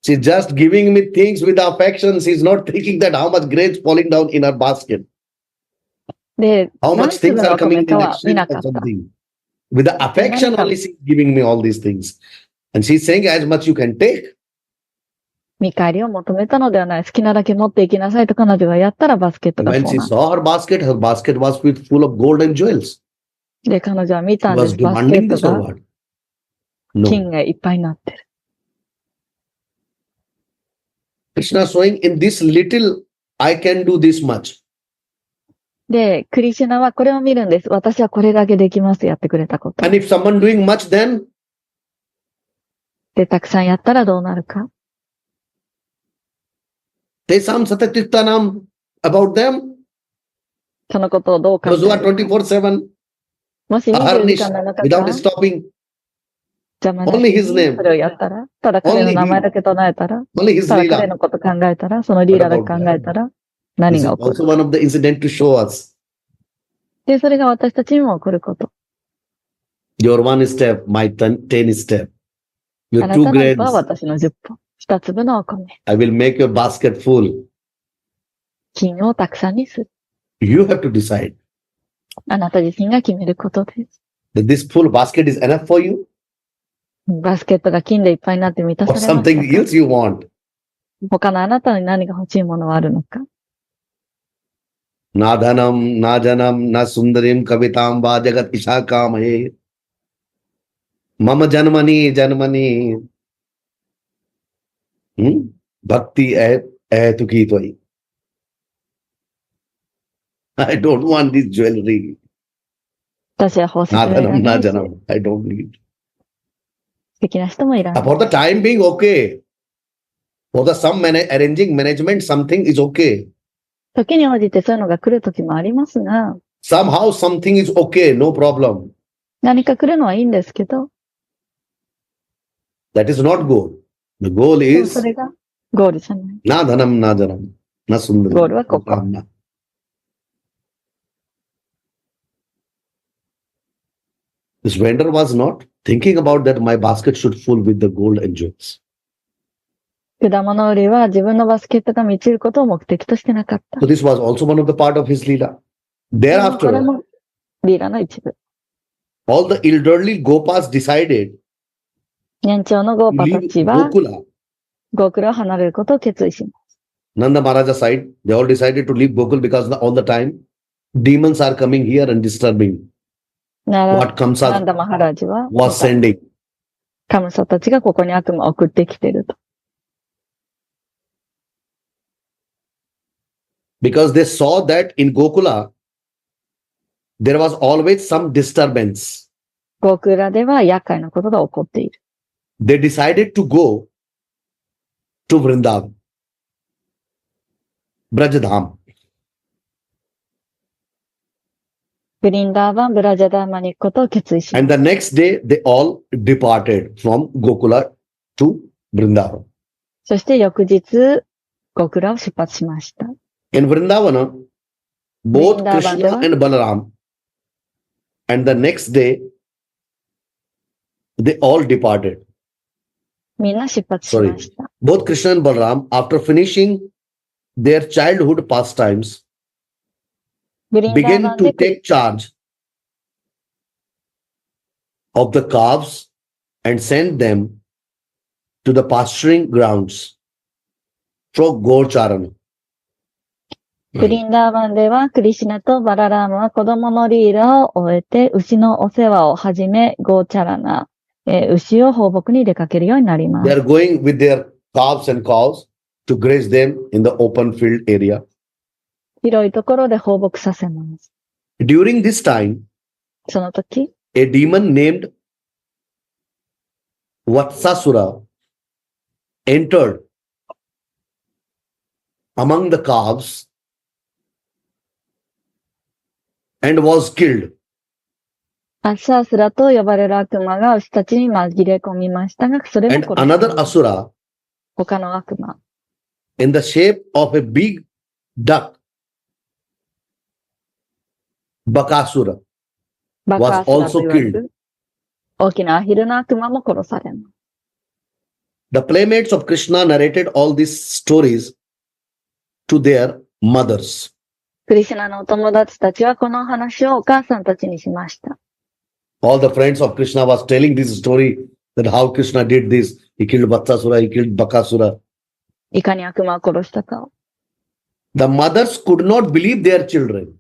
Speaker 1: She's just giving me things with affection. She's not thinking that how much grains falling down in her basket.
Speaker 2: で、
Speaker 1: How
Speaker 2: 何
Speaker 1: much
Speaker 2: 粒
Speaker 1: things
Speaker 2: の
Speaker 1: are
Speaker 2: お米
Speaker 1: coming
Speaker 2: か
Speaker 1: in
Speaker 2: は見
Speaker 1: exchange
Speaker 2: なか
Speaker 1: for
Speaker 2: った。
Speaker 1: something. With the affection
Speaker 2: Nani
Speaker 1: only she's giving me all these things. And she's saying as much you can take.
Speaker 2: 見返りを求めたのではない。好きなだけ持っていきなさいと彼女がやったらバスケット
Speaker 1: And
Speaker 2: が
Speaker 1: when
Speaker 2: そう
Speaker 1: she
Speaker 2: なん
Speaker 1: saw her basket was full of gold and jewels.
Speaker 2: で、彼女は見
Speaker 1: She
Speaker 2: たんで
Speaker 1: was
Speaker 2: す。バスケ
Speaker 1: demanding
Speaker 2: ット
Speaker 1: this or
Speaker 2: が
Speaker 1: what? No.
Speaker 2: 金がいっぱいになってる。
Speaker 1: Krishna showing in this little, I can do this much.
Speaker 2: で、クリシュナはこれを見るんです。私はこれだけできます。やってくれたこと。
Speaker 1: And if someone doing much, then
Speaker 2: で、たくさんやったらどうなるか。
Speaker 1: tesam satatittanam about them.
Speaker 2: そのことをどう考え
Speaker 1: Those who are
Speaker 2: るか。
Speaker 1: 24/7,
Speaker 2: もし24時
Speaker 1: harnish
Speaker 2: 間7日
Speaker 1: without
Speaker 2: 間
Speaker 1: stopping.
Speaker 2: 邪魔なし
Speaker 1: Only his
Speaker 2: に
Speaker 1: name.
Speaker 2: それをやったら、ただ彼の
Speaker 1: Only
Speaker 2: 名前
Speaker 1: he.
Speaker 2: だけ唱えたら、
Speaker 1: Only his
Speaker 2: ただ彼
Speaker 1: lila.
Speaker 2: のこと考えたら、そのリーダーだけ考えたら、何
Speaker 1: This is
Speaker 2: が起こ
Speaker 1: also
Speaker 2: る。
Speaker 1: one of the incident to show us.
Speaker 2: で、それが私たちにも起こること。
Speaker 1: Your 1 step, my 10 step.
Speaker 2: あ
Speaker 1: Your
Speaker 2: な
Speaker 1: 2
Speaker 2: たの一歩は
Speaker 1: grains,
Speaker 2: 私の10歩。2粒のお米。
Speaker 1: I will make your basket full.
Speaker 2: 金をたくさんにする。
Speaker 1: You have to decide
Speaker 2: あなた自身が決めることです。
Speaker 1: that this full basket is enough for you
Speaker 2: バスケットが金でいっぱいになって満た
Speaker 1: or
Speaker 2: されま
Speaker 1: something
Speaker 2: したか？
Speaker 1: else you want.
Speaker 2: 他のあなたに何が欲しいものはあるのか？
Speaker 1: Na dhanam, na janam, na sundarim kavitam va jagat ishakamahe. Mama janmani, janmani. Bhakti tuki toi. I don't want this jewelry.
Speaker 2: 私は宝石
Speaker 1: Na
Speaker 2: がいら
Speaker 1: dhanam,
Speaker 2: な
Speaker 1: na
Speaker 2: いし、
Speaker 1: janam. I don't need.
Speaker 2: 素敵な人もいらない。
Speaker 1: For the time being, okay. For the some arranging management, something is okay.
Speaker 2: 時に応じてそういうのが来る時もありますが、
Speaker 1: Somehow something is okay, no problem.
Speaker 2: 何か来るのはいいんですけど、
Speaker 1: That is not goal. The goal
Speaker 2: でも
Speaker 1: is
Speaker 2: それがゴールじゃない。
Speaker 1: na dhanam, na janam, na sundarim.
Speaker 2: ゴールはここ。
Speaker 1: Kamna. This vendor was not thinking about that my basket should full with the gold and jewels.
Speaker 2: 果物売りは自分のバスケットが満ちることを目的としてなかった。
Speaker 1: So this was also one of the part of his lila.
Speaker 2: でもこれ
Speaker 1: Thereafter,
Speaker 2: もリーダーの一部。
Speaker 1: all the elderly Gopas decided
Speaker 2: 年長のゴー
Speaker 1: to
Speaker 2: パた
Speaker 1: leave
Speaker 2: ちは
Speaker 1: Gokula.
Speaker 2: ゴークラを離れることを決意します。
Speaker 1: Nanda Maharaja side, they all decided to leave Gokul because all the time demons are coming here and disturbing
Speaker 2: なら
Speaker 1: what
Speaker 2: ナン
Speaker 1: Kamsa
Speaker 2: ダマハラジは、
Speaker 1: was sending.
Speaker 2: カムサたちがここに悪魔を送ってきてると。
Speaker 1: Because they saw that in Gokula, there was always some disturbance.
Speaker 2: ゴークラでは厄介なことが起こっている。
Speaker 1: They decided to go to Vrindavan, Brajadham.
Speaker 2: ブリンダーバン、ブラジャダーマに行くことを決意します。
Speaker 1: And the next day, they all departed from Gokula to Vrindavan.
Speaker 2: そして翌日、ゴークラを出発しました。
Speaker 1: In Vrindavana, both
Speaker 2: Vrindavan
Speaker 1: Krishna
Speaker 2: では
Speaker 1: and Balaram, and the next day, they all departed.
Speaker 2: みんな出発しました。
Speaker 1: Both Krishna and Balaram, after finishing their childhood pastimes,
Speaker 2: ブリンダーバ
Speaker 1: began
Speaker 2: ンで
Speaker 1: to take charge of the calves and send them to the pasturing grounds through Gorcharan.
Speaker 2: ブリンダーバンでは、クリシュナとバララームは子供のリーラを終えて、牛のお世話を始め、ゴーチャラナ、牛を放牧に出かけるようになりま
Speaker 1: They
Speaker 2: す。
Speaker 1: are going with their calves and cows to graze them in the open field area.
Speaker 2: 広いところで放牧させます。
Speaker 1: During this time,
Speaker 2: その時、
Speaker 1: a demon named Vatsasura entered among the calves and was killed.
Speaker 2: アッサースラと呼ばれる悪魔が牛たちに紛れ込みましたが、それも
Speaker 1: And
Speaker 2: 殺され
Speaker 1: another
Speaker 2: ました。
Speaker 1: asura
Speaker 2: 他の悪魔。
Speaker 1: in the shape of a big duck, Bakasura,
Speaker 2: バカアスラと言われ
Speaker 1: was also
Speaker 2: る大きなアヒルの悪魔も殺されます。
Speaker 1: The playmates of Krishna narrated all these stories to their mothers.
Speaker 2: クリシュナのお友達たちはこの話をお母さんたちにしました。
Speaker 1: All the friends of Krishna was telling this story that how Krishna did this. He killed Vatsasura, he killed Bakasura.
Speaker 2: いかに悪魔を殺したかを。
Speaker 1: The mothers could not believe their children.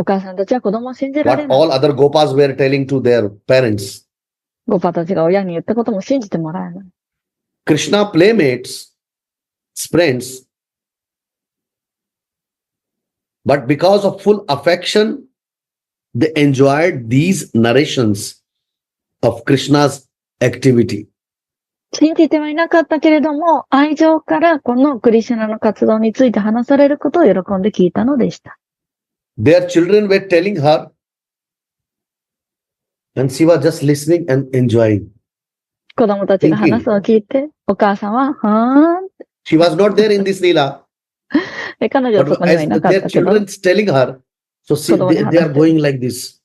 Speaker 2: お母さんたちは子供を信じられ
Speaker 1: What
Speaker 2: ない。
Speaker 1: all other Gopas were telling to their parents.
Speaker 2: ゴパたちが親に言ったことも信じてもらえない。
Speaker 1: Krishna playmates, friends, but because of full affection, they enjoyed these narrations of Krishna's activity.
Speaker 2: 信じてはいなかったけれども、愛情からこのクリシュナの活動について話されることを喜んで聞いたのでした。
Speaker 1: Their children were telling her, and she was just listening and enjoying.
Speaker 2: 子供たちが話すのを聞いて、お母さんは、はーん。
Speaker 1: She was not there in this Leela,
Speaker 2: で彼女はそ
Speaker 1: but
Speaker 2: こには
Speaker 1: as
Speaker 2: いなかっ
Speaker 1: their
Speaker 2: たけど、
Speaker 1: children telling her, so see, they are going like this,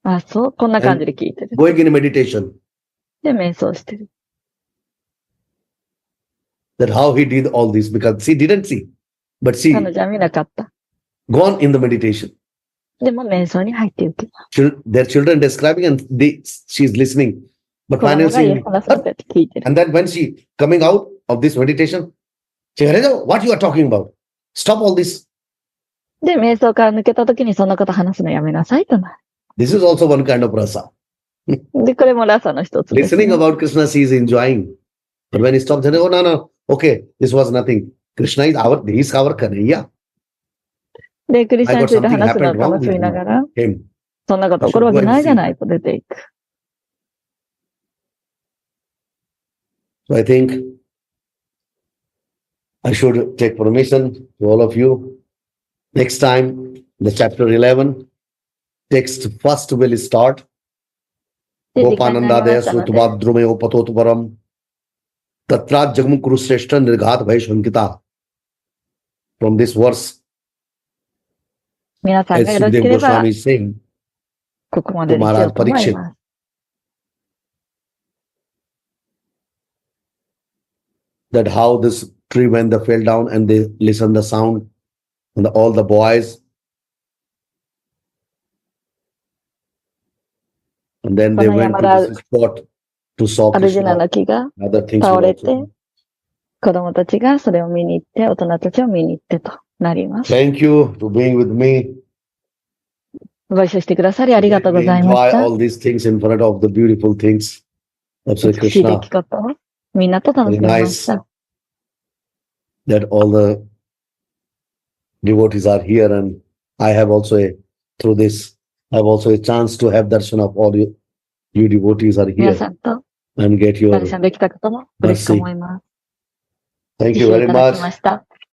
Speaker 2: あ、そう、こんな感じで聞いてる。
Speaker 1: going in meditation.
Speaker 2: で、瞑想してる。
Speaker 1: That how he did all this, because she didn't see, but she
Speaker 2: 彼女は見なかった。
Speaker 1: gone in the meditation.
Speaker 2: でも瞑想に入っていく。
Speaker 1: Their children describing and she's listening. But
Speaker 2: 子
Speaker 1: finally
Speaker 2: 供がイエ
Speaker 1: seeing,
Speaker 2: ス話すことやって聞いてる。
Speaker 1: and then when she coming out of this meditation, she said, what you are talking about? Stop all this.
Speaker 2: で、瞑想から抜けた時にそんなこと話すのやめなさいとな
Speaker 1: This is also one kind of rasa.
Speaker 2: る。で、これもラサの一つです、
Speaker 1: Listening
Speaker 2: ね。
Speaker 1: about Krishna, she is enjoying. But when he stops, saying, oh, no, okay, this was nothing. Krishna is our Kanhaiya.
Speaker 2: で、クリスチャン
Speaker 1: I
Speaker 2: に
Speaker 1: got
Speaker 2: ついて
Speaker 1: something
Speaker 2: 話すのを
Speaker 1: happened wrong
Speaker 2: 楽し
Speaker 1: with
Speaker 2: みながら、
Speaker 1: him.
Speaker 2: そんなこと起こるわけないじゃないと出ていく。
Speaker 1: So I think I should take permission to all of you. Next time, the chapter 11, text first will start.
Speaker 2: で、時間にな
Speaker 1: Gopananda
Speaker 2: り
Speaker 1: daya
Speaker 2: ましたので、
Speaker 1: sutubhadrume upatotuparam tatra jagam kurusreshta nirghat bhai shankita. From this verse,
Speaker 2: 皆さん
Speaker 1: as
Speaker 2: がよろしけ
Speaker 1: Sukadeva
Speaker 2: れば
Speaker 1: Goswami is saying,
Speaker 2: ここまでにしようと思います。
Speaker 1: that how this tree when they fell down and they listened the sound and all the boys And then
Speaker 2: そ
Speaker 1: they
Speaker 2: の
Speaker 1: went
Speaker 2: 山
Speaker 1: to
Speaker 2: 田
Speaker 1: this spot to saw
Speaker 2: アルジュナ
Speaker 1: Krishna.
Speaker 2: の木が
Speaker 1: Other things
Speaker 2: 倒
Speaker 1: will
Speaker 2: れ
Speaker 1: also
Speaker 2: て、
Speaker 1: come.
Speaker 2: 子供たちがそれを見に行って、大人たちを見に行ってとなります。
Speaker 1: Thank you for being with me.
Speaker 2: ご一緒してくださりありがとうご
Speaker 1: We
Speaker 2: ざいまし
Speaker 1: enjoy
Speaker 2: た。
Speaker 1: all these things in front of the beautiful things of Sri
Speaker 2: 美しい出
Speaker 1: Krishna.
Speaker 2: 来事をみんなと楽し
Speaker 1: Very
Speaker 2: めまし
Speaker 1: nice
Speaker 2: た。
Speaker 1: that all the devotees are here, and I have also through this, I have also a chance to have darshan of all you devotees are
Speaker 2: 皆
Speaker 1: here
Speaker 2: さんと
Speaker 1: and get
Speaker 2: ダル
Speaker 1: your
Speaker 2: シャンできたことも嬉しく思
Speaker 1: mercy.
Speaker 2: います。
Speaker 1: Thank
Speaker 2: 自
Speaker 1: you
Speaker 2: 習
Speaker 1: very
Speaker 2: いただき
Speaker 1: much.
Speaker 2: ました。